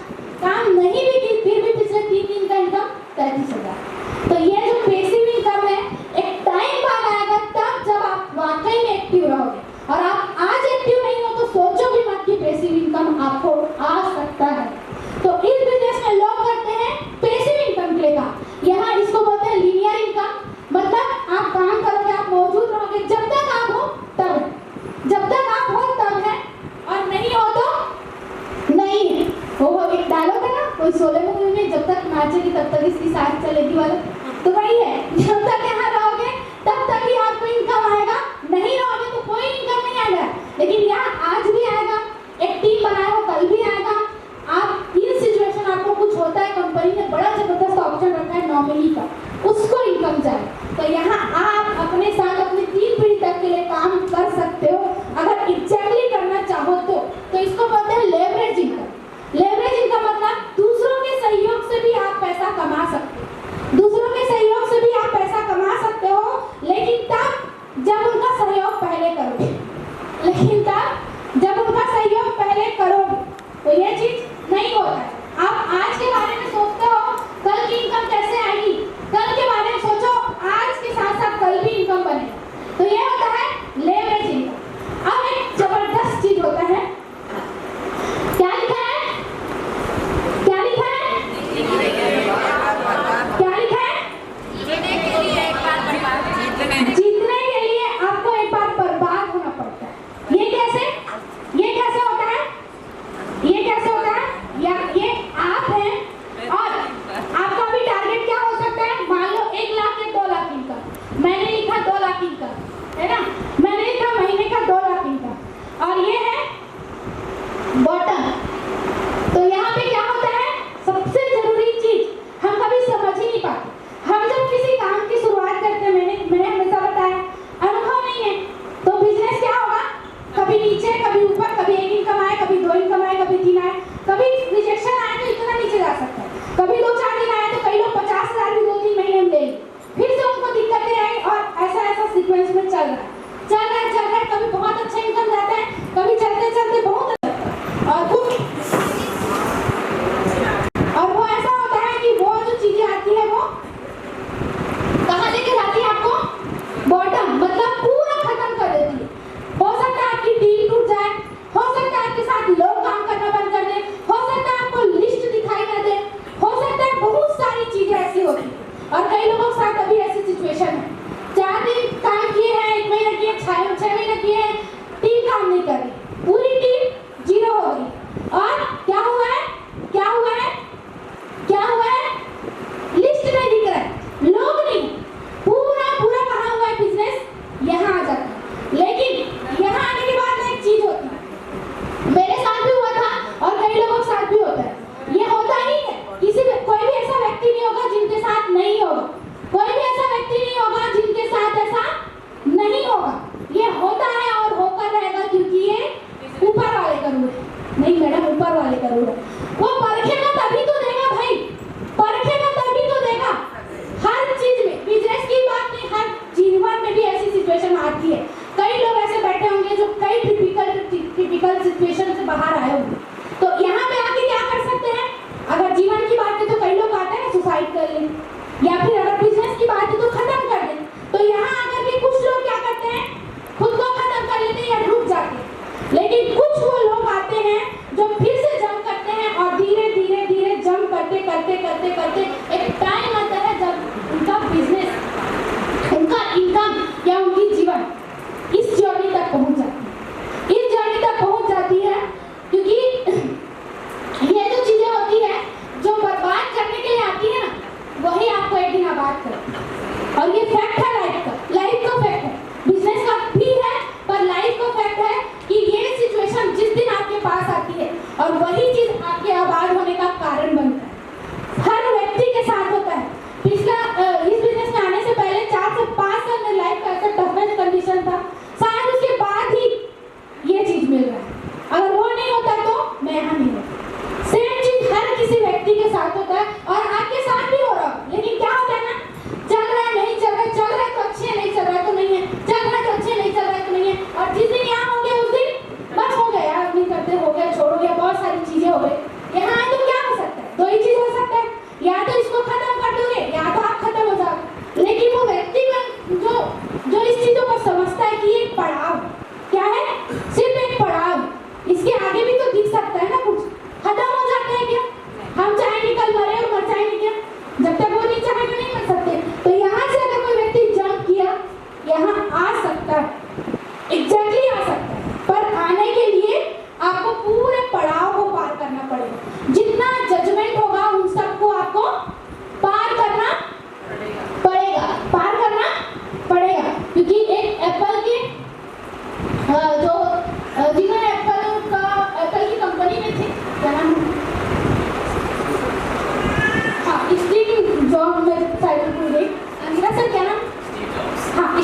काम नहीं भी की, फिर भी पिछले 3 दिन का इनकम 33,000। तो ये जो पैसिव इनकम है, एक टाइम बाद आएगा तब जब आप वाकई में एक्टिव रहोगे। और आप आज एक्टिव नहीं हो तो सोचो भी मत कि पैसिव इनकम आपको आ सकता है। तो इस बिजनेस में लोग करते हैं पैसिव इनकम के काम, यहाँ इसको बोलते हैं लीनियर इनकम। मतलब आप काम करोगे, आप मौजूद रहोगे, जब तक आप हो तब, जब तक आप हो तब है, और नहीं हो तो नहीं है। वो एक डायलॉग है ना कोई शोले मूवी में, जब तक नाचेगी तब तक इसकी सांस चलेगी वाला, तो वही है, जब तक यहाँ रहोगे तब तक ही आपको इनकम आएगा, नहीं रहोगे तो कोई इनकम नहीं आएगा। लेकिन यहाँ आज भी आएगा, एक टीम बनाए हो कल भी आएगा। आप इन सिचुएशन आपको कुछ होता है, कंपनी ने बड़ा जबरदस्त ऑप्शन रखा है नॉमिनी का, उसको इनकम जाए, तो यहाँ आप अपने साथ अपने 3 पीढ़ी तक के लिए काम कर सकते हो, अगर एग्जैक्टली करना चाहो तो इसको बोलते हैं लेवरेज इनकम। लेवरेज इनकम मतलब दूसरों के सहयोग से भी आप पैसा कमा सकते हो, दूसरों के सहयोग से भी आप पैसा कमा सकते हो, लेकिन तब जब उनका सहयोग पहले करोगे, तो ये चीज नहीं होता है। आप आज के बारे में सोचते हो कल की इनकम कैसे आएगी, कल के बारे में सोचो, आज के साथ साथ कल भी इनकम बनेगा, तो ये होता है लेवरेज इनकम। अब एक जबरदस्त चीज होता है, क्या लिखा है, क्या लिखा है, क्या लिखा है, जीतने के लिए आपको एक बार बर्बाद होना पड़ता है। ये कैसे होता है, ये कैसे होता है, या ये आप हैं और आपका भी टारगेट क्या हो सकता है, मान लो 1 लाख या 2 लाख इनकम, मैंने लिखा 2 लाख इनकम है ना, मैंने लिखा महीने का 2 लाख इनकम, और ये है बॉटम। तो यहाँ पे क्या होता है, सबसे जरूरी चीज हम कभी समझ ही नहीं पाते। हम जब किसी काम की शुरुआत करते हैं, मैंने हमेशा बताया, अनुभव नहीं है तो बिजनेस क्या होगा, कभी नीचे कभी ऊपर, कभी 1 इनकम आए, कभी 2 इनकम आए, कभी 3 आए, कभी रिजेक्शन आए तो इतना नीचे जा सकता है, कभी 2-4 दिन आए तो कई लोग 50,000 भी 2-3 महीने में ले, फिर से उनको दिक्कतें आई, और ऐसा सीक्वेंस में चल रहा है, कभी बहुत अच्छा इनकम जाता है, कभी चलते चलते बहुत अच्छा, और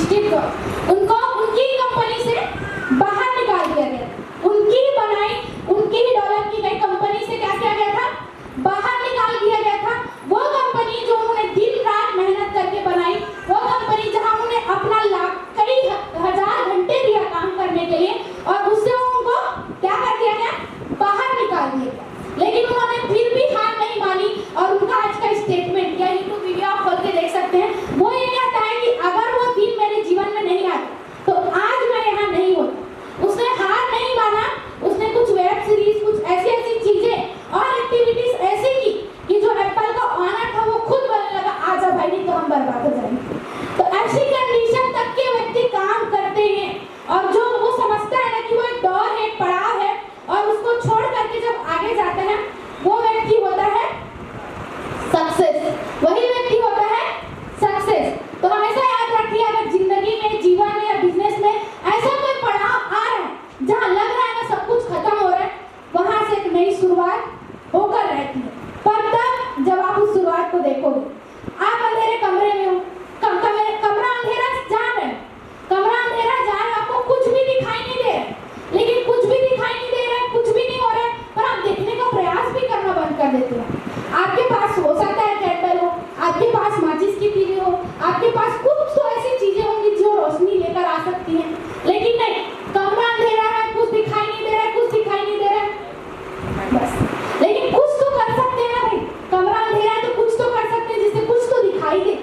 स्ट्रीट उनको उनकी कंपनी से बाहर निकाल दिया गया। उनकी बनाई, उनकी ही डेवलप की गई कंपनी से क्या किया गया था? बाहर निकाल दिया गया था। वो कंपनी जो उन्होंने दिन रात मेहनत करके बनाई, वो कंपनी जहां उन्होंने अपना कई हजार घंटे दिया काम करने के लिए, और उससे उनको क्या कर दिया गया? बाहर निकाल दिया गया। लेकिन उन्होंने फिर भी हार नहीं मानी, और उनका आज का स्टेटमेंट या यूट्यूब वीडियो आप खोल के देख सकते हैं, वो ये कहता है कि अगर वो दिन मेरे जीवन में नहीं आता तो आज मैं यहाँ नहीं होता। उसने हार नहीं माना, उसने कुछ वेब सीरीज, कुछ ऐसी ऐसी चीजें और एक्टिविटीज ऐसी की कि जो एप्पल का ऑनर था वो खुद बोलने लगा आजा भाई, नहीं तो हम बर्बाद हो जाएंगे। तो ऐसी कंडीशन तक के व्यक्ति काम करते हैं, और जो वो समझता है ना कि वो एक दौर है, एक पड़ाव है, और उसको छोड़ करके जब आगे जाता है वो व्यक्ति होता है सक्सेस। वही व्यक्ति होता है सक्सेस। तो हमेशा याद रखिए, अगर जिंदगी में, जीवन में या बिजनेस में ऐसा कोई पड़ाव आ रहा है जहाँ लग रहा है ना सब कुछ खत्म हो रहा है, वहां से एक नई शुरुआत होकर रहती है। पर तब जब आप उस शुरुआत को देखोगे, आप अंधेरे कमरे में हो, कमरा अंधेरा जान रहे, कमरा अंधेरा जान, आपको कुछ भी दिखाई नहीं दे रहा, लेकिन कुछ भी दिखाई नहीं दे रहा है, कुछ भी नहीं हो रहा है, पर आप देखने का प्रयास भी करना बंद कर देते हैं। आपके पास हो सकता है कैंडल हो, आपके पास माचिस की तीली हो, आपके पास कुछ तो ऐसी चीजें होंगी जो रोशनी लेकर आ सकती हैं, लेकिन नहीं, कमरा अंधेरा है, कुछ दिखाई नहीं दे रहा है, कुछ दिखाई नहीं दे रहा है, बस। लेकिन कुछ तो कर सकते हैं ना भाई, कमरा अंधेरा है तो कुछ तो कर सकते हैं जिससे कुछ तो दिखाई दे।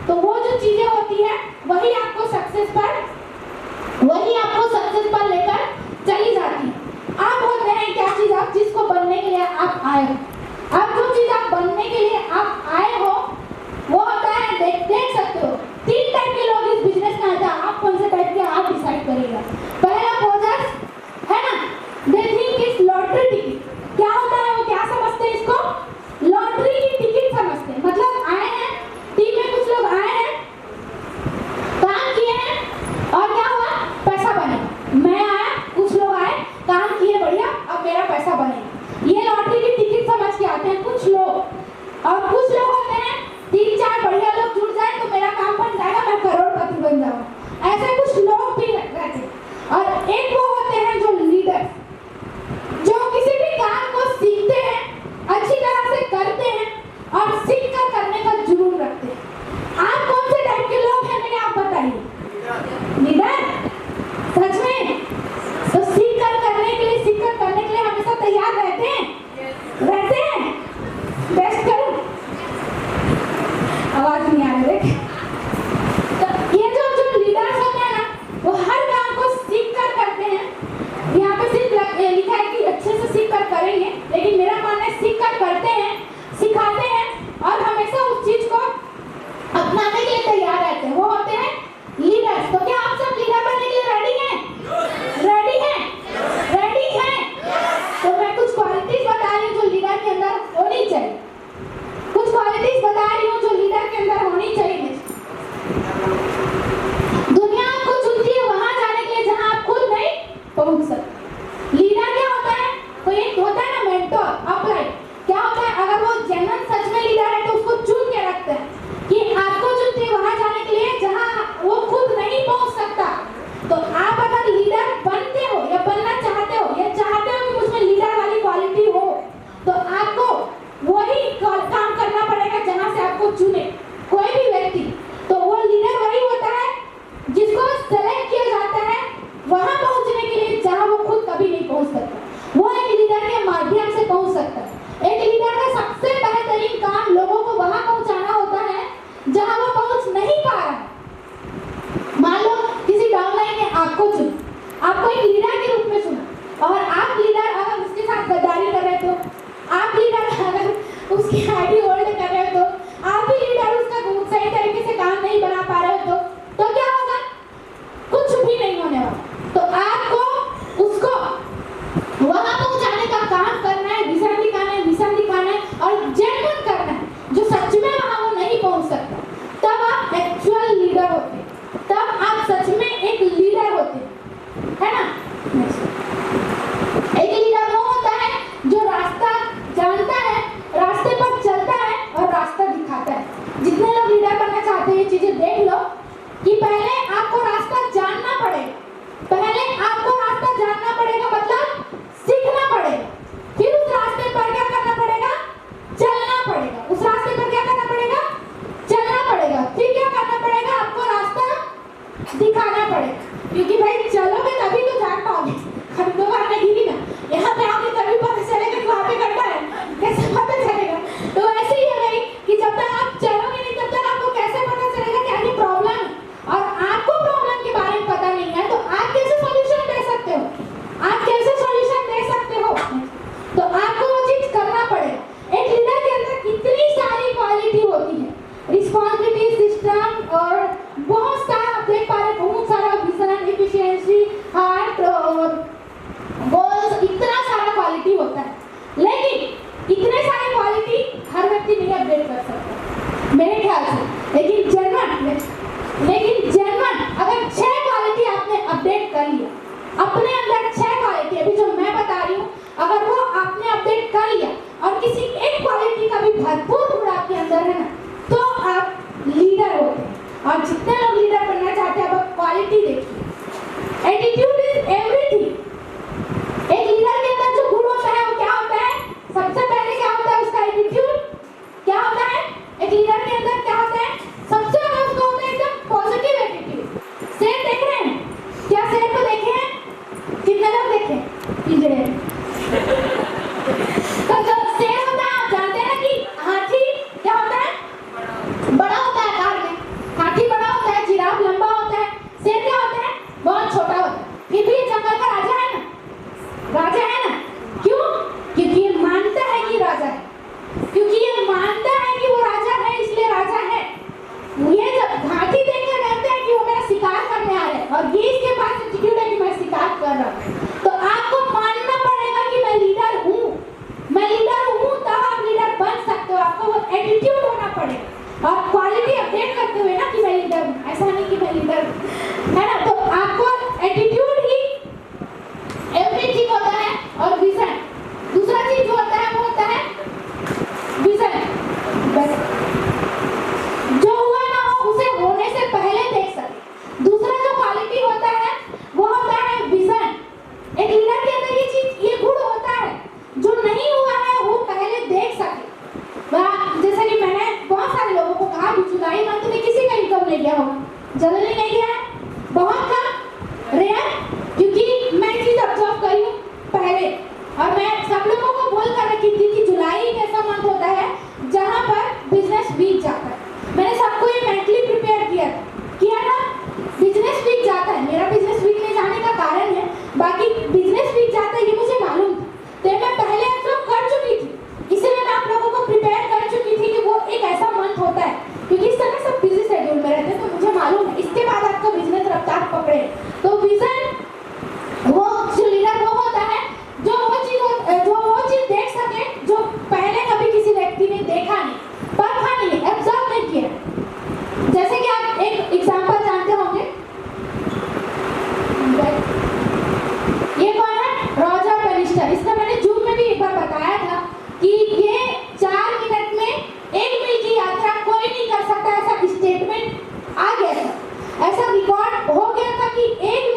तो वो जो चीजें होती है वही आपको सक्सेस पर लेकर चली जाती है। आप होते हैं क्या चीज, आप जिसको बनने के लिए आप आए हो, आप जो चीज आप बनने के लिए आप आए हो वो होता है, देख सकते हो 3 टाइप के लोग इस बिजनेस में आते हैं। आप कौन से टाइप के आप डिसाइड करिएगा। पहला पोजर्स है ना, they think it's lottery ticket. क्या होता है, वो क्या समझते हैं इसको? लॉटरी की टिकट समझते हैं। मतलब आए हैं, टीम में कुछ लोग आए हैं, काम किए हैं, और क्या हुआ? पैसा बनेगा। मैं आया, कुछ लोग आए, काम किए, बढ़िया, अब मेरा पैसा बनेगा। ये लॉटरी की टिकट समझ के आते हैं कुछ लोग। और कुछ लोग होते हैं 3-4 बढ़िया लोग जुड़ जाए तो मेरा काम बन जाएगा, मैं करोड़पति बन जाऊंगा। ऐसे कुछ लोग भी रहते हैं। और एक वो होते हैं जो लीडर, जो किसी भी काम को सीखते हैं, अच्छी तरह से करते हैं, और सीख कर करने का जुनून रखते हैं। आप कौन से टाइप के लोग हैं, मैंने आप बताइए? लीडर, सच में? तो सीख कर करने के लिए हमेशा तैयार रहते हैं? बेस्ट करो, आवाज नहीं आ रही। तो ये जो लीडर्स होते हैं ना, वो हर काम को सीख कर करते हैं। यहाँ पे सिर्फ लिखा है कि अच्छे से सीख कर करेंगे, लेकिन मेरा मानना है सीख कर करते हैं, सिखाते हैं, और हमेशा उस चीज को अपनाने के लिए तैयार रहते हैं। वो होते हैं लीडर्स। तो क्या आप सब लीडर बनने के लिए रेडी हैं? रेडी हैं? तो मैं कुछ क्वालिटीज बता रही हूँ जो लीडर के अंदर होनी चाहिए। कुछ क्वालिटीज बता रही हूँ जो लीडर के अंदर होनी चाहिए। दुनिया आपको चुनती है वहां जाने के लिए जहां आप खुद नहीं पहुंच सकते। लीडर क्या होता है? कोई एक होता है ना मेंटोर, अपलाइन। क्या होता है, अगर वो जेन्युइन सच में लीडर है तो उसको चुन के रखते हैं कि आपको चुनते हैं वहां जाने के लिए जहां वो खुद नहीं पहुंच सकता। तो आप अगर लीडर बनते हो या बनना चाहते हो, या चाहते हो कि मुझमें लीडर वाली क्वालिटी हो, तो आपको वही काम करना पड़ेगा जहां से आपको चुने कोई भी व्यक्ति। तो वो लीडर वही होता है जिसको सेलेक्ट किया जाता है वहां पहुंचने के लिए जहां वो खुद कभी नहीं पहुंच सकता। वो एक लीडर के माध्यम से पहुंच सकता है। एक लीडर का सबसे बेहतरीन काम लोगों को वहां पहुंचाना होता है जहां वो पहुंच नहीं पा रहा है। मान लो किसी डाउनलाइन ने आपको चुना, आपको एक लीडर के रूप में चुना, और आप लीडर अगर उसके साथ गद्दारी कर रहे तो, आप लीडर अगर उसकी आईडी होल्ड कर रहे हो तो, आप भी लीडर उसका सही तरीके से काम नहीं बना पा रहे हो तो क्या होगा? कुछ भी नहीं होने वाला। तो आपको उसको वहां पहुंचाने का काम करना है, विजन दिखाना है और जेन्युइन करना है, जो सच में वहां वो नहीं पहुंच सकता। तब आप एक्चुअल लीडर होते हैं, तब आप सच में एक लीडर होते हैं, है ना? दिखाना पड़ेगा, क्योंकि भाई चलोगे तभी तो जान पाओगे। हम दो बार में गिरी ना, यहाँ पे आके तभी पता चलेगा कि वहाँ पे गड्ढा है, कैसे पता चलेगा। तो ऐसे ही है भाई कि जब तक आप चलोगे नहीं तब तक आपको कैसे पता चलेगा कि आगे प्रॉब्लम है, और आपको प्रॉब्लम के बारे में पता नहीं है तो आप कैसे सॉल्यूशन दे सकते हो, आप कैसे सॉल्यूशन दे सकते हो। तो आपको वो चीज करना पड़ेगा। एक लीडर के अंदर इतनी सारी क्वालिटी होती है, रिस्पॉन्सिबिलिटी, सिस्टम और बहुत सारा, आप देख पा रहे बहुत सारा विजन, एफिशिएंसी, हार्ट और गोल्स, इतना सारा क्वालिटी होता है। लेकिन इतने सारे क्वालिटी हर व्यक्ति नहीं अपडेट कर सकता मेरे ख्याल से। लेकिन जर्मन अगर 6 क्वालिटी आपने अपडेट कर लिया अपने अंदर, 6 क्वालिटी अभी जो मैं बता रही हूँ, अगर वो आपने अपडेट कर लिया और किसी एक क्वालिटी का भी भरपूर गुण आपके अंदर है ना, तो आप लीडर होते हैं। और जितने लोग लीडर बनना चाहते हैं, अब क्वालिटी देखिए। Attitude is everything. एक लीडर के अंदर जो गुण होता है वो क्या होता है? सबसे पहले क्या होता है उसका एटीट्यूड? क्या होता है एक लीडर के अंदर? क्या होता है सबसे पहले उसका होता है एकदम पॉजिटिव एटीट्यूड। शेर देख रहे हैं क्या? शेर को देखे हैं? कितने लोग देखे पिंजरे? तो जो शेर होता है आप जानते हैं ना कि हाथी क्या होता है? बड़ा होता है आकार में, हाथी बड़ा होता है, जिराफ लंबा होता है, शेर क्या होता है? बहुत छोटा होता है। फिर भी ये जंगल का राजा है ना, राजा है ना। क्यों? क्योंकि ये मानता है कि राजा है, क्योंकि ये मानता है कि वो राजा है, इसलिए राजा है। ये जब हाथी देखकर जानते हैं कि वो मेरा शिकार करने आ रहे हैं, और ये इसके पास एटीट्यूड है कि मैं शिकार कर रहा हूँ। तो आपको मानना पड़ेगा कि मैं लीडर हूँ, मैं लीडर हूँ, तब आप लीडर बन सकते हो। आपको वो एटीट्यूड होना पड़ेगा और क्वालिटी अपडेट करते हुए ना कि मैं लीडर हूँ, ऐसा नहीं कि मैं लीडर हूँ, है ना। तो आपको एटीट्यूड ही एवरीथिंग होता है। और विजन, दूसरा चीज जो होता है वो होता है विजन। बस जो हुआ ना हो उसे होने से पहले देख सके। दूसरा जो क्वालिटी होता है वो होता है विजन। एक लीडर के अंदर ये चीज, ये गुण होता है, जो नहीं हुआ है वो पहले देख सके। जैसे कि मैंने बहुत सारे लोगों को कहा कि जुलाई मंथ में किसी का इनकम नहीं गया होगा, जनरली नहीं गया है, बहुत कम, रेयर, क्योंकि मैं चीज ऑब्जर्व करी हूँ पहले, और मैं सब लोगों को बोल कर रखी थी कि जुलाई एक ऐसा मंथ होता है जहाँ पर बिजनेस वीक जाता है। मैंने सबको ये मेंटली प्रिपेयर किया था, बिजनेस वीक जाता है। मेरा बिजनेस वीक नहीं जाने का कारण है, बाकी बिजनेस वीक जाता है ये मुझे मालूम था, तो मैं पहले ऑब्जर्व कर चुकी थी, इसलिए मैं आप लोगों को प्रिपेयर कर चुकी थी कि वो एक ऐसा मंथ होता है, क्योंकि इस तरह सब बिजी शेड्यूल में रहते हैं, तो मुझे मालूम है इसके बाद आपका बिजनेस रफ्तार पकड़े। तो विजन, वो जो लीडर वो होता है जो वो चीज देख सके जो पहले कभी किसी व्यक्ति ने देखा नहीं, परखा नहीं, ऑब्जर्व नहीं किया। जैसे कि आप एक एग्जांपल जानते होंगे, ये कौन है? Roger banister. इसका मैंने जूम में भी एक बार बताया था कि ये 4 मिनट में 1 मील की यात्रा कोई नहीं कर सकता, ऐसा स्टेटमेंट आ गया था, ऐसा रिकॉर्ड हो गया था कि 1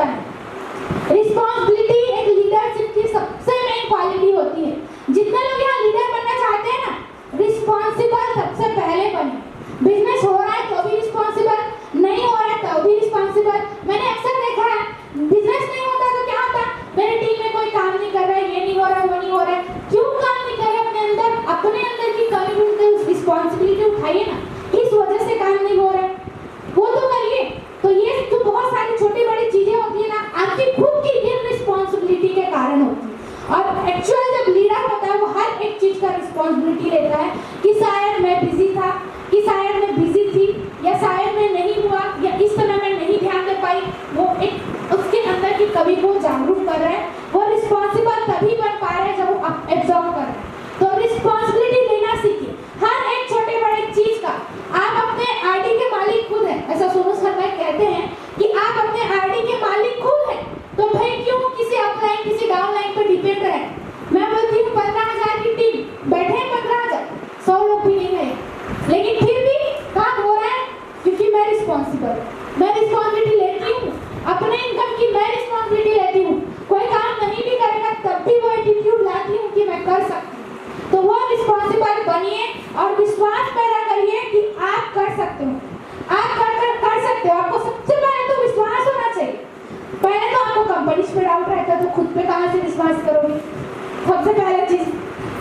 लेता है। रिस्पॉन्सिबिलिटी एक लीडरशिप की सबसे मेन क्वालिटी होती है। जितने लोग यहाँ लीडर बनना चाहते हैं ना, रिस्पॉन्सिबल सबसे पहले बने। बिजनेस हो रहा है तो भी रिस्पॉन्सिबल, नहीं हो रहा है तो भी रिस्पॉन्सिबल। मैंने अक्सर देखा है, बिजनेस नहीं होता तो क्या होता, मेरी टीम में कोई काम नहीं कर रहा है, ये नहीं हो रहा है, वो नहीं हो रहा है। क्यों काम नहीं कर रहे? अपने अंदर की कमी ढूंढते रिस्पॉन्सिबिलिटी उठाइए ना, इस वजह से काम नहीं हो रहा है, वो तो करिए। तो ये तो बहुत सारी छोटी बड़ी चीजें होती है ना, आपकी खुद की इररिस्पॉन्सिबिलिटी के कारण होती है। और एक्चुअल जब लीडर होता है वो हर एक चीज का रिस्पॉन्सिबिलिटी लेता है कि शायद मैं बिजी था, कि शायद मैं बिजी थी, या शायद मैं नहीं हुआ, या इस समय मैं नहीं ध्यान दे पाई। वो एक उसके अंदर की कमी को जागरूक कर रहा है। वो रिस्पॉन्सिबल तभी बन पा रहा है जब वो एब्जॉर्ब कर रहा है। तो रिस्पॉन्सिबिलिटी लेना सीखिए हर एक छोटे बड़े चीज का। आप अपने आरडी के मालिक खुद हैं, ऐसा सोनू सर भाई कहते हैं कि आप अपने आरडी के मालिक खुद हैं, तो भाई क्यों किसी अपलाइन किसी डाउनलाइन पर डिपेंड रहे। मैं बोलती हूँ 15,000 की टीम बैठे हैं, 15,000 100 लोग भी नहीं है, लेकिन फिर भी काम हो रहा है क्योंकि मैं रिस्पॉन्सिबिलिटी लेती हूँ अपने इनकम की, मैं रिस्पॉन्सिबिलिटी लेती हूँ। कोई काम नहीं भी करेगा तब भी वो एटीट्यूड लाती हूँ कि मैं कर सकती हूँ। तो वो रिस्पॉन्सिबल बनिए और विश्वास पैदा करिए कि आप कर सकते हो, आप कर सकते हो। आपको सबसे पहले तो विश्वास होना चाहिए। पहले तो आपको कंपनी पे डाउट रहता है तो खुद पे कहाँ से विश्वास करोगे? सबसे पहले चीज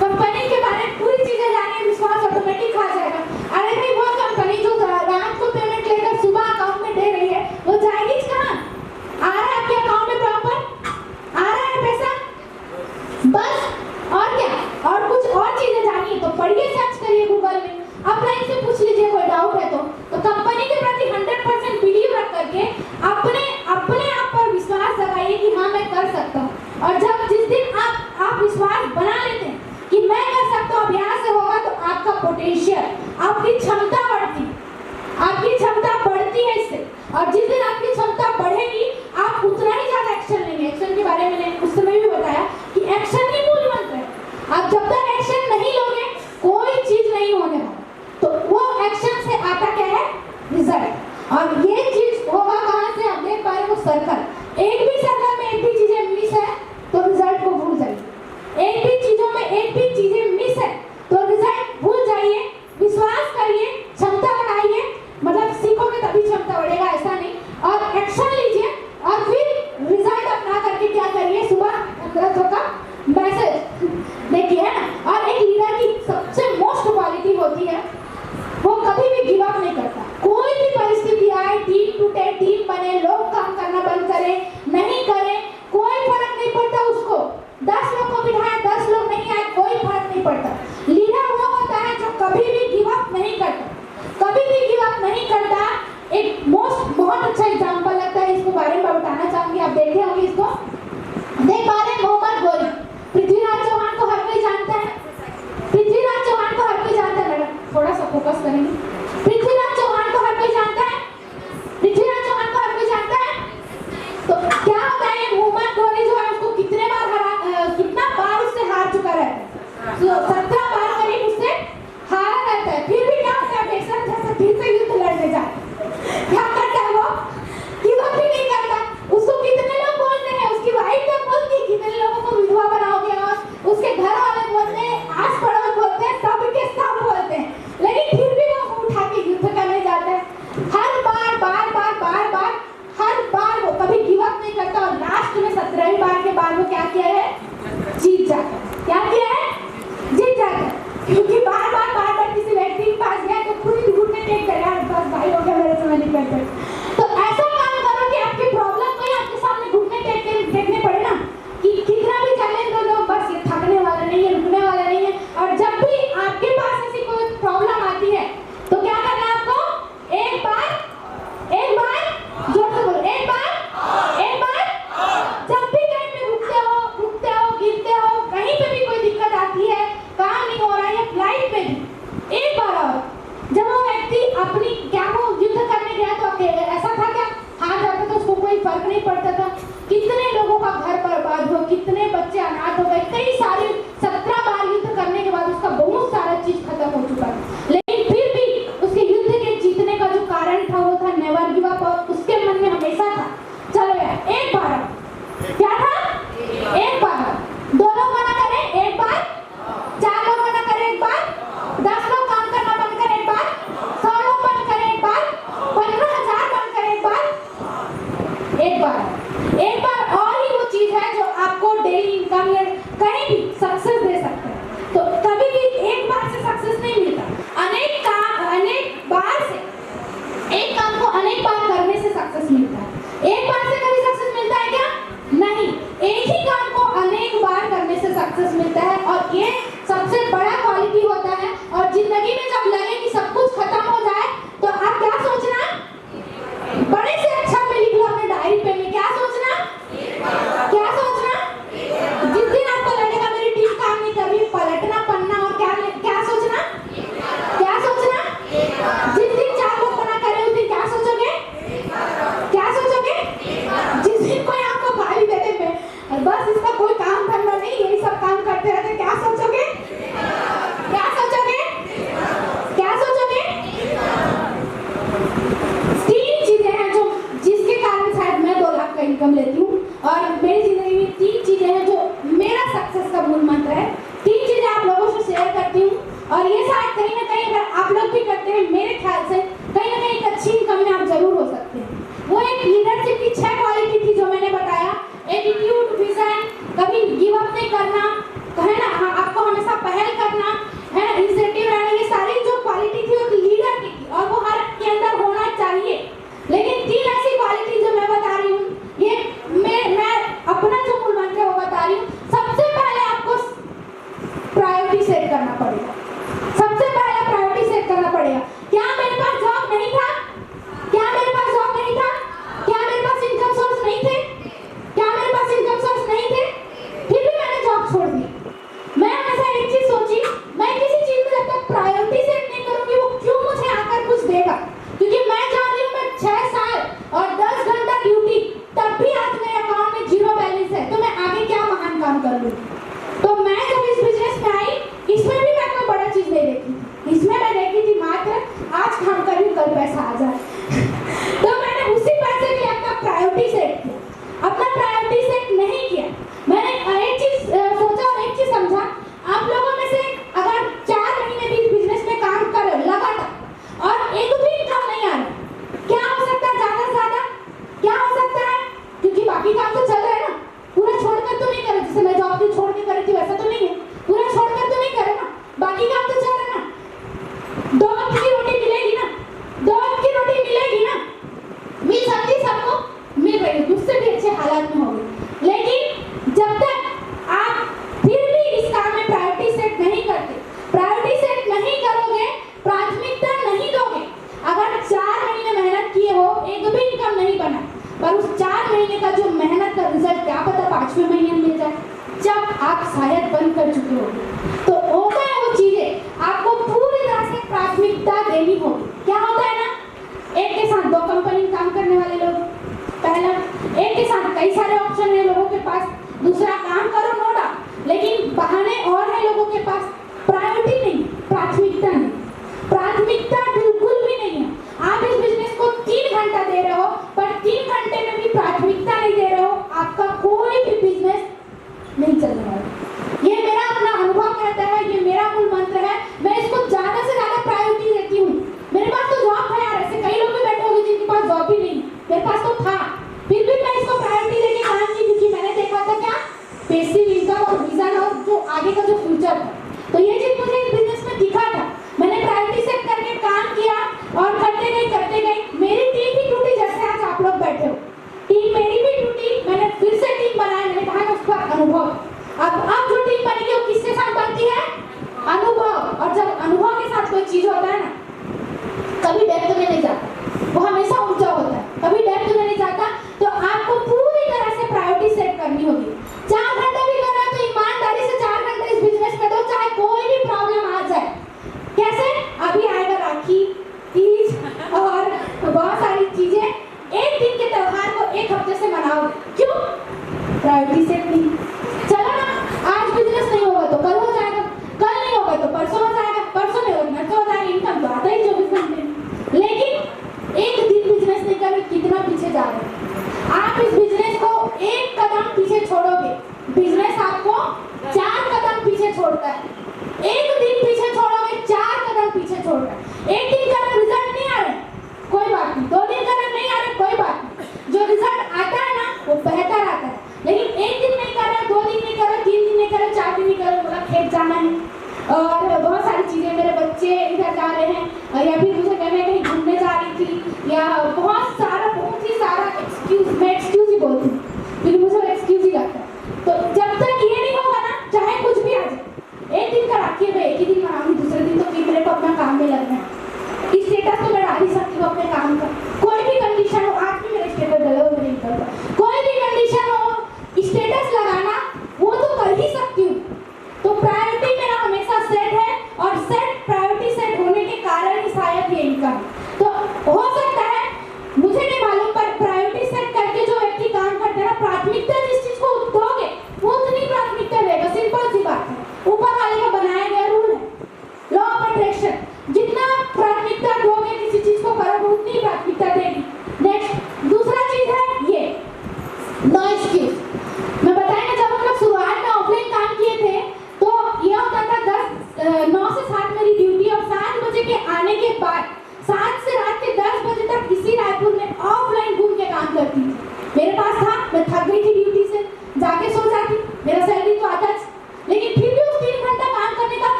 कंपनी के बारे में पूरी चीजें जानिए, विश्वास ऑटोमेटिक आ जाएगा। अरे भाई वो कंपनी जो रात को पेमेंट लेकर सुबह अकाउंट में दे रही है, वो जाएगी कहाँ? आ रहा है आपके अकाउंट में प्रॉपर आ रहा है पैसा, बस। और क्या? और कुछ और चीजें जानिए तो पढ़िए, सर्च करिए गूगल में, अपलाइन से पूछ लीजिए कोई डाउट है तो कंपनी के प्रति 100% बिलीव रख करके अपने आप पर विश्वास लगाइए कि हाँ मैं कर सकता हूँ। और जब जिस दिन आप विश्वास बना लेते हैं कि मैं कर सकता हूँ, अभ्यास से होगा, तो आपका पोटेंशियल, आपकी क्षमता बढ़ती है, आपकी क्षमता बढ़ती है इससे। और जिस दिन आपकी क्षमता बढ़ेगी आप उतना ही ज्यादा एक्शन लेंगे। एक्शन के बारे में मैंने उस समय भी बताया कि एक्शन ही मूल मंत्र है। आप जब तक एक्शन नहीं लोगे कोई चीज नहीं होने वाला। तो वो एक्शन से आता क्या है? रिजल्ट। और ये चीज होगा कहाँ से? आप देख पा रहे हो सर्कल, एक भी सर्कल में एक भी चीजें मिस है तो रिजल्ट को भूल जाइए। एक भी चीजों में एक भी चीजें मिस है तो रिजल्ट भूल जाइए। विश्वास करिए, क्षमता बढ़ाइए, मतलब सीखोगे तभी क्षमता बढ़ेगा, ऐसा नहीं। और एक्शन लीजिए और फिर रिजल्ट अपना करके क्या करिए? सुबह 1500 का मैसेज देखिए, है ना। और एक लीडर की सबसे मोस्ट क्वालिटी होती है वो कभी भी गिव अप नहीं करता। कोई भी परिस्थिति आए, टीम टूटे, टीम बने, लोग काम करना बंद करें, नहीं करें, कोई फर्क नहीं पड़ता उसको। 10 लोग को बिठाए, 10 लोग नहीं आए, कोई फर्क नहीं पड़ता। लीडर वो होता है जो कभी भी गिव अप नहीं करता, कभी भी गिव अप नहीं करता। एक बहुत अच्छा एग्जांपल लगता है, इसको बारे में बताना चाहूंगी, आप देखे होंगे इसको। देख पा रहे मोहम्मद गोरी, पृथ्वीराज चौहान को हर कोई जानता है, पृथ्वीराज चौहान को हर कोई जानता है। मैडम थोड़ा सा फोकस करेंगे। पृथ्वीराज चौहान को हर कोई जानता है, पृथ्वीराज चौहान को हर कोई जानता है। तो क्या होता है, ये मोहम्मद गोरी जो है उसको कितना बार उससे हार चुका रहता है, 17 बार करीब उससे हारा रहता है। फिर भी क्या होता है, बेशक जैसे फिर से युद्ध लड़ने जाता है, क्या करता है वो? गिव अप भी नहीं करता। उसको कितने लोग बोलते हैं, उसकी वाइफ क्या बोलती है, कितने लोगों को विधवा बनाओगे, और उसके घर वाले बोलते हैं, आस पड़ोस बोलते हैं, सबके सब बोलते हैं, लेकिन फिर भी वो उठा के युद्ध करने जाता है। हर बार वो कभी गिव अप नहीं करता। और लास्ट में 17वीं बार के बाद वो क्या किया है? जीत जाता है। क्या किया है? जीत जाता है। करना है ना, हाँ, आपको हमेशा पहल करना है ना, इनिशिएटिव रहना, ये सारी जो क्वालिटी थी वो लीडर की थी और वो हर के अंदर होना चाहिए। लेकिन 3 ऐसी क्वालिटी जो मैं बता रही हूँ, ये मैं अपना जो मूल मंत्र है वो बता रही हूँ। सबसे पहले आपको प्रायोरिटी सेट करना पड़ेगा। सबसे पहले प्रायोरिटी सेट करना पड़ेगा। क्या मेरे पास जॉब नहीं था? क्या मेरे पास जॉब नहीं था? क्या मेरे पास इनकम सोर्स नहीं थे? क्या मेरे पास इनकम सोर्स नहीं थे? फिर भी मैंने जॉब छोड़ दी। मैं हमेशा एक चीज सोची, मैं किसी चीज में जब तक प्रायोरिटी सेट नहीं करूंगी वो क्यों मुझे आकर कुछ देगा, क्योंकि मैं जान रही हूँ मैं 6 साल और 10 घंटा ड्यूटी, तब भी आज मेरे अकाउंट में 0 बैलेंस है, तो मैं आगे क्या महान काम कर लूँ। तो मैं जब इस बिजनेस में आई, इसमें भी मैं कोई बड़ा चीज नहीं देखी थी, इसमें मैं देखी थी मात्र आज काम कर रही हूँ कल पैसा आ जाए। तो मैंने उसी पैसे के लिए अपना प्रायोरिटी सेट किया। अपना प्रायोरिटी सेट नहीं किया, मैंने एक चीज सोचा और एक चीज समझा। आप लोगों में से अगर 4 महीने भी इस बिजनेस में काम कर रहे हो लगातार और एक भी इनकम नहीं आ रहा, क्या हो सकता है? ज्यादा से ज्यादा क्या हो सकता है? क्योंकि बाकी काम तो चल रहा है ना, पूरा छोड़कर तो नहीं करे, जैसे मैं जॉब भी छोड़ के करी थी वैसा तो नहीं है, पूरा छोड़कर तो नहीं करे ना, बाकी काम तो चल रहा है ना। 2 वक्त की रोटी मिलेगी ना, 2 वक्त की रोटी मिलेगी ना, मिल सकती सबको, मिल रही, उससे भी अच्छे हालात में होगी। लेकिन जब तक आप फिर भी इस काम में प्रायोरिटी सेट नहीं करते, प्रायोरिटी सेट नहीं करोगे, प्राथमिकता नहीं दोगे, अगर 4 महीने मेहनत किए हो, एक भी इनकम नहीं बना, पर उस 4 महीने का जो मेहनत का रिजल्ट क्या पता 5वें महीने में मिल जाए, जब आप शायद बंद कर चुके हो। तो होता है वो चीजें आपको पूरी तरह से प्राथमिकता देनी होगी। क्या होता है ना, एक के साथ 2 कंपनी में काम करने वाले लोग, पहला, एक के साथ कई सारे ऑप्शन है लोगों के पास, दूसरा काम करो नो डाउट, लेकिन बहाने और है लोगों के पास, प्रायोरिटी नहीं, प्राथमिकता नहीं, प्राथमिकता बिल्कुल भी नहीं है। आप इस बिजनेस को 3 घंटा दे रहे हो, पर 3 घंटे में भी प्राथमिकता नहीं दे रहे हो, आपका कोई भी बिजनेस नहीं चलने वाला। ये मेरा अपना अनुभव कहता है, ये मेरा मूल मंत्र है, मैं इसको ज्यादा से ज्यादा प्रायोरिटी देती हूँ। मेरे पास तो जॉब है यार, ऐसे कई लोग भी बैठे होंगे जिनके पास जॉब भी नहीं, मेरे पास तो था, फिर भी मैं इसको प्रायोरिटी देके काम की, क्योंकि मैंने देखा था क्या पैसिव इनकम और विजन और जो आगे का जो फ्यूचर था। तो ये चीज मुझे इस बिजनेस में दिखा था, मैंने प्रायोरिटी सेट करके काम किया और करते गई। मेरी टीम भी टूटी, जैसे आज आप लोग बैठे हो, टीम मेरी भी टूटी, मैंने फिर से टीम बनाया, मैंने कहा ना उसका अनुभव। अब जो टीम बनेगी वो किसके साथ बनती है? अनुभव। और जब अनुभव के साथ कोई चीज होता है ना, कभी डेप्थ में नहीं जाता, वो हमेशा ऊंचा होता है, कभी डेप्थ में नहीं जाता। तो आपको पूरी तरह से प्रायोरिटी सेट करनी होगी। 4 घंटे भी करना है तो ईमानदारी से 4 घंटे इस बिजनेस में दो, चाहे कोई भी प्रॉब्लम आ जाए। कैसे? अभी आएगा राखी, तीज और बहुत सारी चीजें, एक दिन के त्योहार को 1 हफ्ते से मनाओ, क्यों? प्रायोरिटी सेट नहीं। चलो ना, आज बिजनेस नहीं होगा तो कल हो जाएगा, कल नहीं होगा तो परसों हो जाएगा, परसों नहीं होगा तो हो जाएगा, इनकम तो आता ही 24 घंटे में। लेकिन एक दिन बिजनेस नहीं कर, कितना पीछे जा रहे हैं आप। इस बिजनेस को 1 कदम पीछे छोड़ोगे, बिजनेस आपको 4 कदम पीछे छोड़ता है। 1 दिन पीछे छोड़ोगे, 4 कदम पीछे छोड़ रहा है। 1 दिन का रिजल्ट नहीं आ रहा, कोई बात नहीं, 2 दिन का नहीं आ रहा, कोई बात नहीं, जो रिजल्ट आता है ना वो बेहतर आता है। लेकिन 1 दिन नहीं कर रहा, 2 दिन नहीं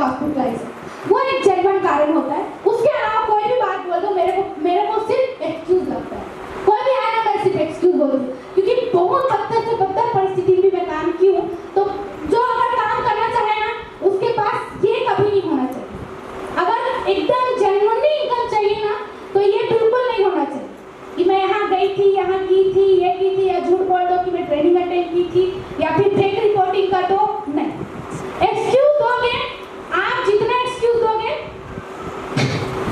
हॉस्पिटलाइज है, वो एक जेन्युइन कारण होता है। उसके अलावा कोई भी बात बोल दो, मेरे को सिर्फ एक्सक्यूज लगता है। कोई भी आया मैं सिर्फ एक्सक्यूज बोल दूँ, क्योंकि बहुत बदतर से बदतर परिस्थिति में मैं काम की हूँ। तो जो अगर काम करना चाहे ना, उसके पास ये कभी नहीं होना चाहिए। अगर एकदम जेन्युइनली इनकम चाहिए ना, तो ये बिल्कुल नहीं होना चाहिए कि मैं यहाँ गई थी, यहाँ की थी, ये की थी, या झूठ बोल दो कि मैं ट्रेनिंग अटेंड की थी, या फिर फेक रिपोर्टिंग कर दो। नहीं, एक्सक्यूज दोगे, आप जितना एक्सक्यूज दोगे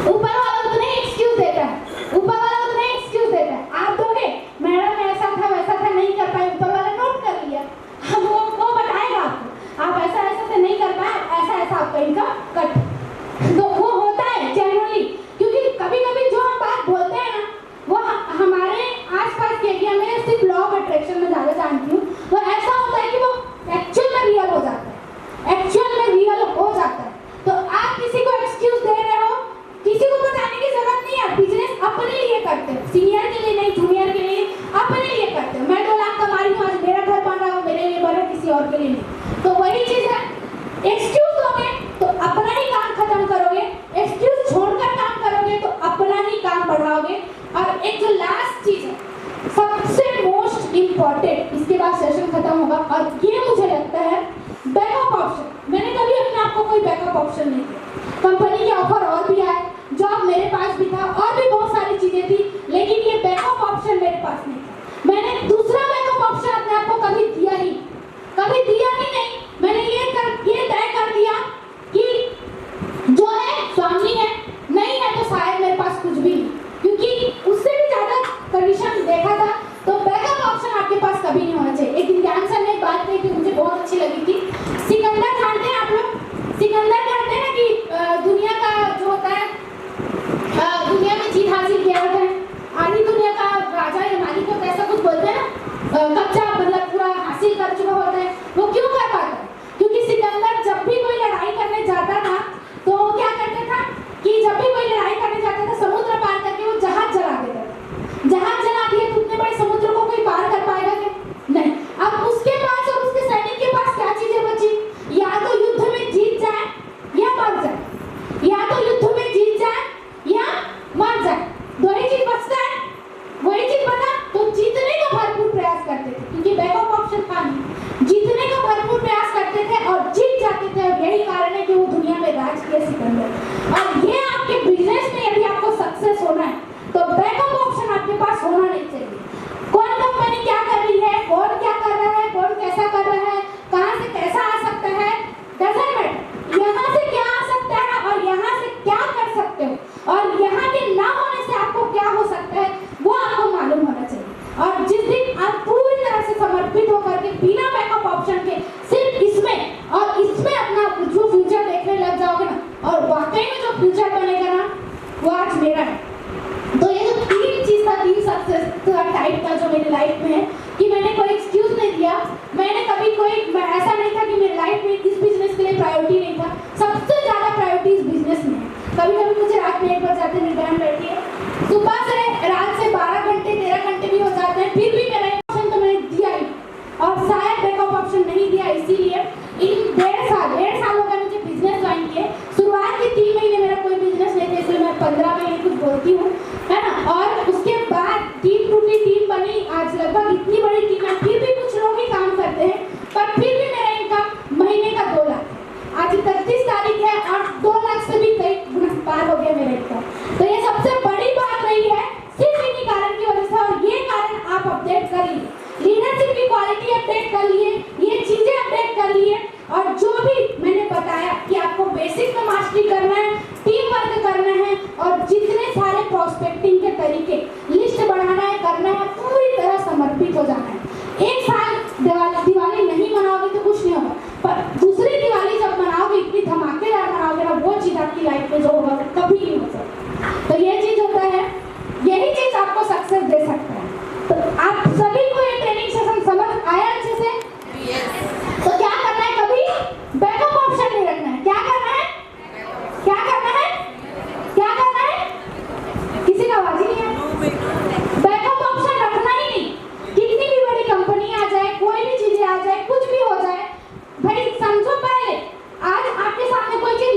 ऊपर वाला उतना ही एक्सक्यूज देता है, ऊपर वाला उतना ही एक्सक्यूज देता है। आप दोगे मैडम ऐसा था वैसा था नहीं कर पाए, ऊपर वाला नोट कर लिया, वो बताएगा आपको आप ऐसा ऐसा से नहीं कर पाए, ऐसा ऐसा आपका इनकम कट। तो वो होता है जेन्युइनली, क्योंकि कभी कभी जो हम बात बोलते हैं ना, वो हमारे आसपास के एरिया में सिर्फ लॉ ऑफ अट्रैक्शन में ज़्यादा जानती हूँ, तो ऐसा होता है कि वो एक्चुअल में रियल हो जाता है, एक्चुअल में रियल हो जाता है। तो आप किसी को एक्सक्यूज दे रहे हो, किसी को बताने की जरूरत नहीं है। बिजनेस अपने लिए करते हो, सीनियर के लिए नहीं, जूनियर के लिए, अपने लिए करते हो। मैं 2 लाख कमा रही हूँ, आज मेरा घर बन रहा हो, मेरे लिए बना, किसी और के लिए नहीं। तो वही चीज़ है, एक्सक्यूज दोगे तो अपना ही काम खत्म करोगे, एक्सक्यूज छोड़कर काम करोगे तो अपना ही काम बढ़ाओगे। और एक जो लास्ट चीज है, सबसे मोस्ट इम्पॉर्टेंट, इसके बाद सेशन खत्म होगा, और ये मुझे लगता है बैकअप ऑप्शन। मैंने कभी अपने आप को कोई बैकअप ऑप्शन नहीं दिया। कंपनी के ऑफर और भी आए, जॉब मेरे पास भी था, और भी बहुत सारी चीजें थी, लेकिन ये बैकअप ऑप्शन मेरे पास नहीं था। मैंने दूसरा बैकअप ऑप्शन अपने आप को कभी दिया ही नहीं। मैंने ये तय कर दिया कि जो है स्वामी है, नहीं है तो शायद मेरे पास कुछ भी नहीं, क्योंकि उससे भी ज्यादा कंडीशन देखा था। तो बैकअप ऑप्शन आपके पास कभी नहीं होना चाहिए। एक दिन ज्ञान सर ने एक बात कही थी, मुझे बहुत अच्छी लगी थी। सिकंदर जानते हैं आप लोग? सिकंदर जानते हैं ना कि दुनिया का जो होता है, दुनिया में जीत हासिल किया होता है, आधी दुनिया का राजा या मालिक होता है, ऐसा कुछ बोलते हैं ना, कब्जा मतलब पूरा हासिल कर चुका होता है। वो क्यों कर पाता है? क्योंकि सिकंदर जब भी कोई लड़ाई करने जाता था, तो वो क्या करता था कि जब भी कोई लड़ाई करने जाता था, समुद्र पार करके वो जहाज जला देता था। जहाज जला दिए तो उतने बड़े समुद्र को कोई पार कर पाएगा क्या? नहीं। अब उसके पास और उसके सैनिक के पास क्या चीजें बची? या तो युद्ध में जीत जाए या मर जाए, या तो युद्ध में जीत जाए या मर जाए, दो ही चीज बचता है। वही चीज बता तो जीतने का भरपूर प्रयास करते थे, क्योंकि बैकअप ऑप्शन था नहीं। जीतने का भरपूर प्रयास करते थे और जीत जाते थे, और यही कारण है कि वो दुनिया में राज किया सिकंदर। और ये आपके बिजनेस में यदि आपको सक्सेस होना है, तो बैकअप ऑप्शन आपके पास होना नहीं चाहिए। कौन कंपनी क्या कर रही है, कौन क्या कर रहा है, कौन कैसा कर रहा है, कहाँ से कैसा आ सकता है, डजंट मैटर। यहाँ से क्या आ सकता है और यहाँ से क्या कर सकते हो, और यहाँ के ना होने से आपको क्या हो सकता है, वो आपको मालूम होना चाहिए। और जिस दिन आप पूरी तरह से समर्पित होकर के बिना बैकअप ऑप्शन के सिर्फ इसमें और इसमें अपना जो फ्यूचर देखने लग जाओगे ना, और वाकई में जो फ्यूचर बनेगा ना, वो आज मेरा है। तो ये जो 3 चीज था, 3 सक्सेस टाइप का जो मेरी लाइफ में है, कि मैंने कोई एक्सक्यूज नहीं दिया, मैंने कभी कोई ऐसा नहीं था कि मेरी लाइफ में इस बिजनेस के लिए प्रायोरिटी नहीं था। सबसे ज्यादा प्रायोरिटी इस बिजनेस में है। कभी कभी मुझे रात में 1 बज जाते, निर्धारण बैठी है, सुबह से रात से 12 घंटे 13 घंटे भी हो जाते हैं, फिर भी मेरा ऑप्शन तो मैंने दिया ही, और शायद बैकअप ऑप्शन नहीं दिया। इसीलिए इन 1.5 साल हो गए मुझे बिजनेस ज्वाइन किए। शुरुआत के 3 महीने मेरा कोई बिजनेस नहीं था, इसलिए मैं 15 महीने कुछ बोलती हूँ, है ना। और उसके बाद टीम टूटी, टीम बनी, आज लगभग इतनी बड़ी टीम है, फिर भी कुछ लोग ही काम करते हैं, पर फिर भी मेरा इनकम महीने का 2 लाख है। आज 31 तारीख है और 2 लाख से भी कई गुना पार हो गया मेरा इनकम। तो ये सबसे बड़ी बात रही है, सिर्फ इन्हीं कारण की वजह से। और ये कारण आप अपडेट कर लिए, लीडरशिप की क्वालिटी अपडेट कर लिए, ये चीजें अपडेट कर लिए, और जो भी मैंने बताया कि आपको बेसिक में मास्टरी करना है, टीम वर्क करना है, और जितने सारे प्रोस्पेक्टिंग के तरीके, लिस्ट बढ़ाना है, करना है, पूरी तरह समर्पित हो जाना है। 1 साल दिवाली नहीं मनाओगे तो कुछ नहीं होगा, पर दूसरी दिवाली जब मनाओगे, इतनी धमाकेदार मनाओगे ना, वो चीज आपकी लाइफ में जो होगा कभी नहीं हो सकता। तो ये चीज होता है, यही चीज आपको सक्सेस दे सकता है। तो आप सभी को ये ट्रेनिंग सेशन समझ आया अच्छे से? तो क्या करना है, कभी बैकअप ऑप्शन नहीं रखना है। क्या करना है, क्या करना है, क्या करना है? किसी का आवाज ही नहीं है। बैकअप ऑप्शन रखना ही नहीं। कितनी भी बड़ी कंपनी आ जाए, कोई भी चीजें आ जाए, कुछ भी हो जाए, भाई समझो पहले, आज आपके सामने कोई चीज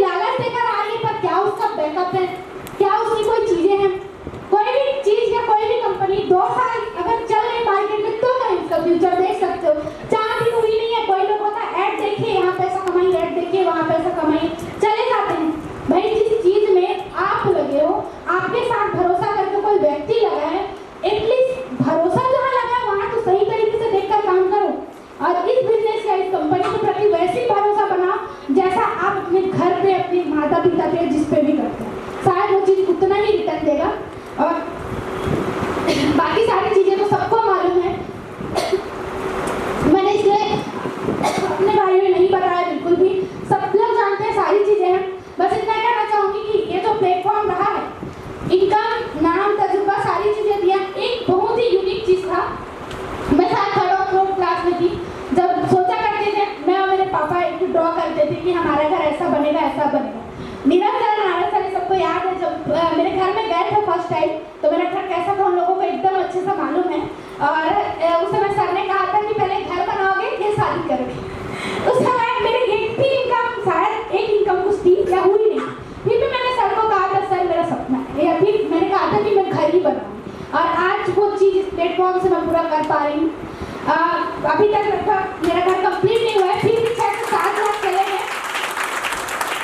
हमारा घर ऐसा बनेगा ऐसा बनेगा। निरंतर नारद सर सबको याद है, जब मेरे घर में गए थे फर्स्ट टाइम तो मेरा घर कैसा था उन लोगों को एकदम अच्छे से मालूम है। और उस समय सर ने कहा था कि पहले घर बनाओगे फिर शादी करोगे। उस समय मेरी एक भी इनकम, शायद एक इनकम कुछ थी या हुई नहीं, फिर भी मैंने सर को कहा था सर मेरा सपना है, या फिर मैंने कहा था कि मैं घर ही बनाऊँ। और आज वो चीज़ इस प्लेटफॉर्म से मैं पूरा कर पा रही हूँ। अभी तक मेरा घर कंप्लीट नहीं हुआ है, फिर भी 6 से 7 लाख चले गए,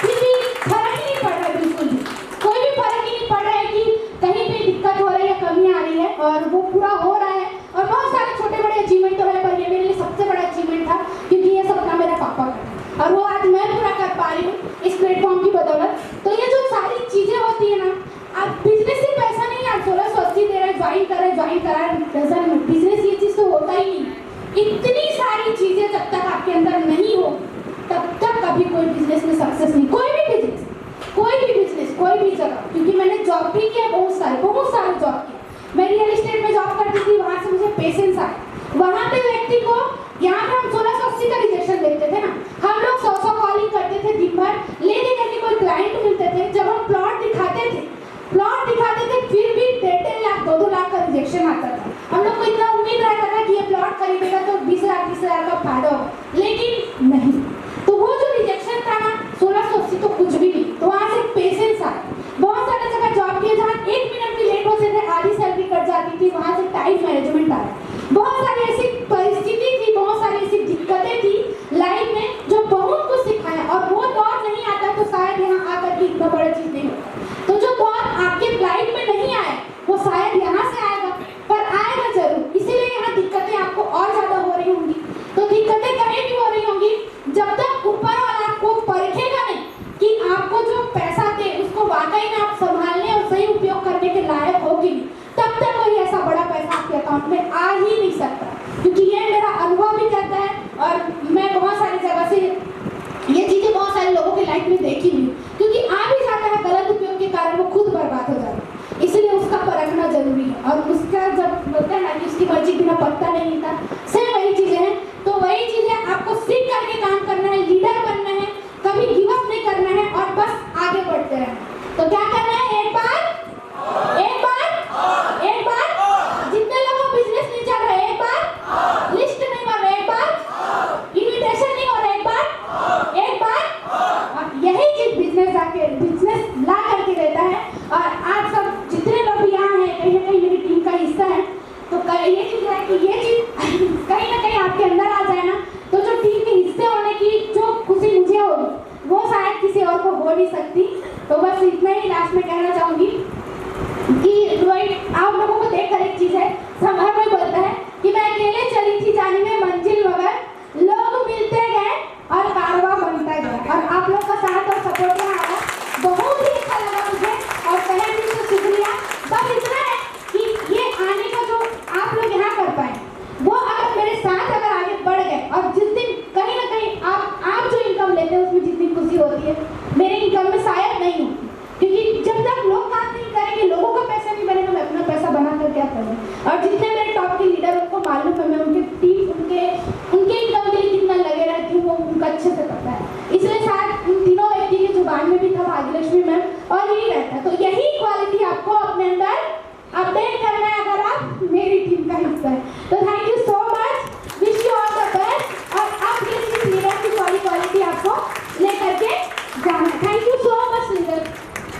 फिर भी फर्क ही नहीं पड़ रहा है, बिल्कुल भी कोई भी फर्क ही नहीं पड़ रहा है कि कहीं पे दिक्कत हो रही है, कमी आ रही है, और वो पूरा हो रहा है। और बहुत सारे छोटे बड़े अचीवमेंट तो है, पर ये मेरे लिए सबसे बड़ा अचीवमेंट था क्योंकि ये सपना मेरा पापा का और वो आज मैं पूरा कर पा रही हूँ इस प्लेटफॉर्म की बदौलत। तो ये जो सारी चीज़ें होती है ना, आप बिजनेस सिर्फ पैसा नहीं है, 1680 दे रहे ज्वाइन कर रहे बिजनेस ये चीज़ तो होता ही नहीं। इतनी सारी चीज़ें जब तक आपके अंदर नहीं हो तब तक कभी कोई बिजनेस में सक्सेस नहीं। कोई भी बिजनेस, कोई भी जगह, क्योंकि मैंने जॉब भी किया, बहुत सारे जॉब किए। मैं रियल एस्टेट में जॉब करती थी, वहाँ से मुझे पेशेंस आया। वहाँ पे व्यक्ति को, यहाँ पे हम 1680 का रिजेक्शन देते थे ना, हम लोग 100 कॉलिंग करते थे दिन भर, लेने करके कोई क्लाइंट मिलते थे। जब हम प्लॉट दिखाते थे फिर भी 1.5 लाख 2-2 लाख का रिजेक्शन आता था। हम लोग को इतना उम्मीद रहता था कि ये प्लॉट खरीदेगा तो 20 लाख 30 लाख का फायदा होगा, लेकिन नहीं। तो वो जो रिजेक्शन था ना 1680 तो कुछ भी नहीं। तो वहाँ से पेशेंस आया। बहुत सारे जगह जॉब किए जहाँ 1 मिनट भी लेट होते थे आधी सैलरी कट जाती थी, वहाँ से टाइम मैनेजमेंट आया। बहुत सारी ऐसी परिस्थिति थी, बहुत सारी ऐसी दिक्कतें थी लाइफ में जो बहुत कुछ सिखाया। और वो दौर नहीं आता तो शायद यहाँ आकर के इतना बड़ा चीज नहीं होता। तो जो दौर आपके लाइफ में नहीं आए वो शायद यहाँ से आएगा, पर आएगा जरूर। इसीलिए यहाँ दिक्कतें आपको और ज्यादा हो रही होंगी। तो दिक्कतें कहीं भी हो रही होंगी जब तक ऊपर वाला आपको परखेगा नहीं कि आपको जो पैसा दे उसको वाकई में आप संभालने और सही उपयोग करने के लायक होगी, तब तक कोई ऐसा बड़ा पैसा आपके अकाउंट में आ ही नहीं सकता। क्योंकि ये मेरा अनुभव भी कहता है और मैं बहुत सारी जगह से ये चीजें बहुत सारे लोगों की लाइफ में देखी हुई। क्योंकि आ भी जाता है, गलत उपयोग के कारण वो खुद बर्बाद हो जाता है। इसलिए उसका परखना जरूरी है। और उसका जब बोलते हैं ना कि उसकी मर्जी बिना पत्ता नहीं हिलता, सेम वही चीजें हैं। तो वही चीजें आपको सीख करके काम करना है, लीडर बनना है, कभी गिव अप नहीं करना है और बस आगे बढ़ते रहना। तो क्या करना है, एक बार जितने लोगों बिजनेस नहीं चल रहे, एक बार लिस्ट नहीं बन रहे, एक बार इन्विटेशन नहीं हो रहा, एक बार यही चीज बिजनेस ला करके देता है। और आप सब जितने लोग भी यहाँ हैं, कहीं ना कहीं मेरी टीम का हिस्सा है, तो ये चीज है कि ये चीज कहीं ना कहीं आपके अंदर आ जाए ना, तो जो टीम के हिस्से होने की जो खुशी मुझे होगी वो शायद किसी और को हो नहीं सकती। तो बस इतना ही लास्ट में कहना चाहूंगी कि आप लोगों को देखकर एक चीज है, संभव में बोलता है कि मैं अकेले चली थी जाने में मंजिल मगर लोग मिलते गए और कारवां बनता गया। और आप लोग का साथ और सपोर्ट में आया, बहुत ही अच्छा लगा मुझे और तहे दिल से शुक्रिया। बस इतना है कि ये आने का जो आप लोग यहाँ कर पाए, वो अगर मेरे साथ अगर आगे बढ़ गए और जिस दिन कहीं ना कहीं आप जो इनकम लेते हैं उसमें जितनी खुशी होती है मेरे इनकम में शायद नहीं होती। क्योंकि जब तक लोग काम नहीं करेंगे, लोगों का पैसा नहीं बनेगा, मैं अपना पैसा बना कर क्या करूँ। और जितने मेरे टॉप के लीडर उनको मालूम है, मैं उनके टीम उनके इनकम के लिए कितना लगे रहती हूँ, वो उनका अच्छे से पता है। इसलिए शायद उन तीनों व्यक्ति के जुबान में भी था भाग्यलक्ष्मी मैम, और यही रहता है। तो यही क्वालिटी आपको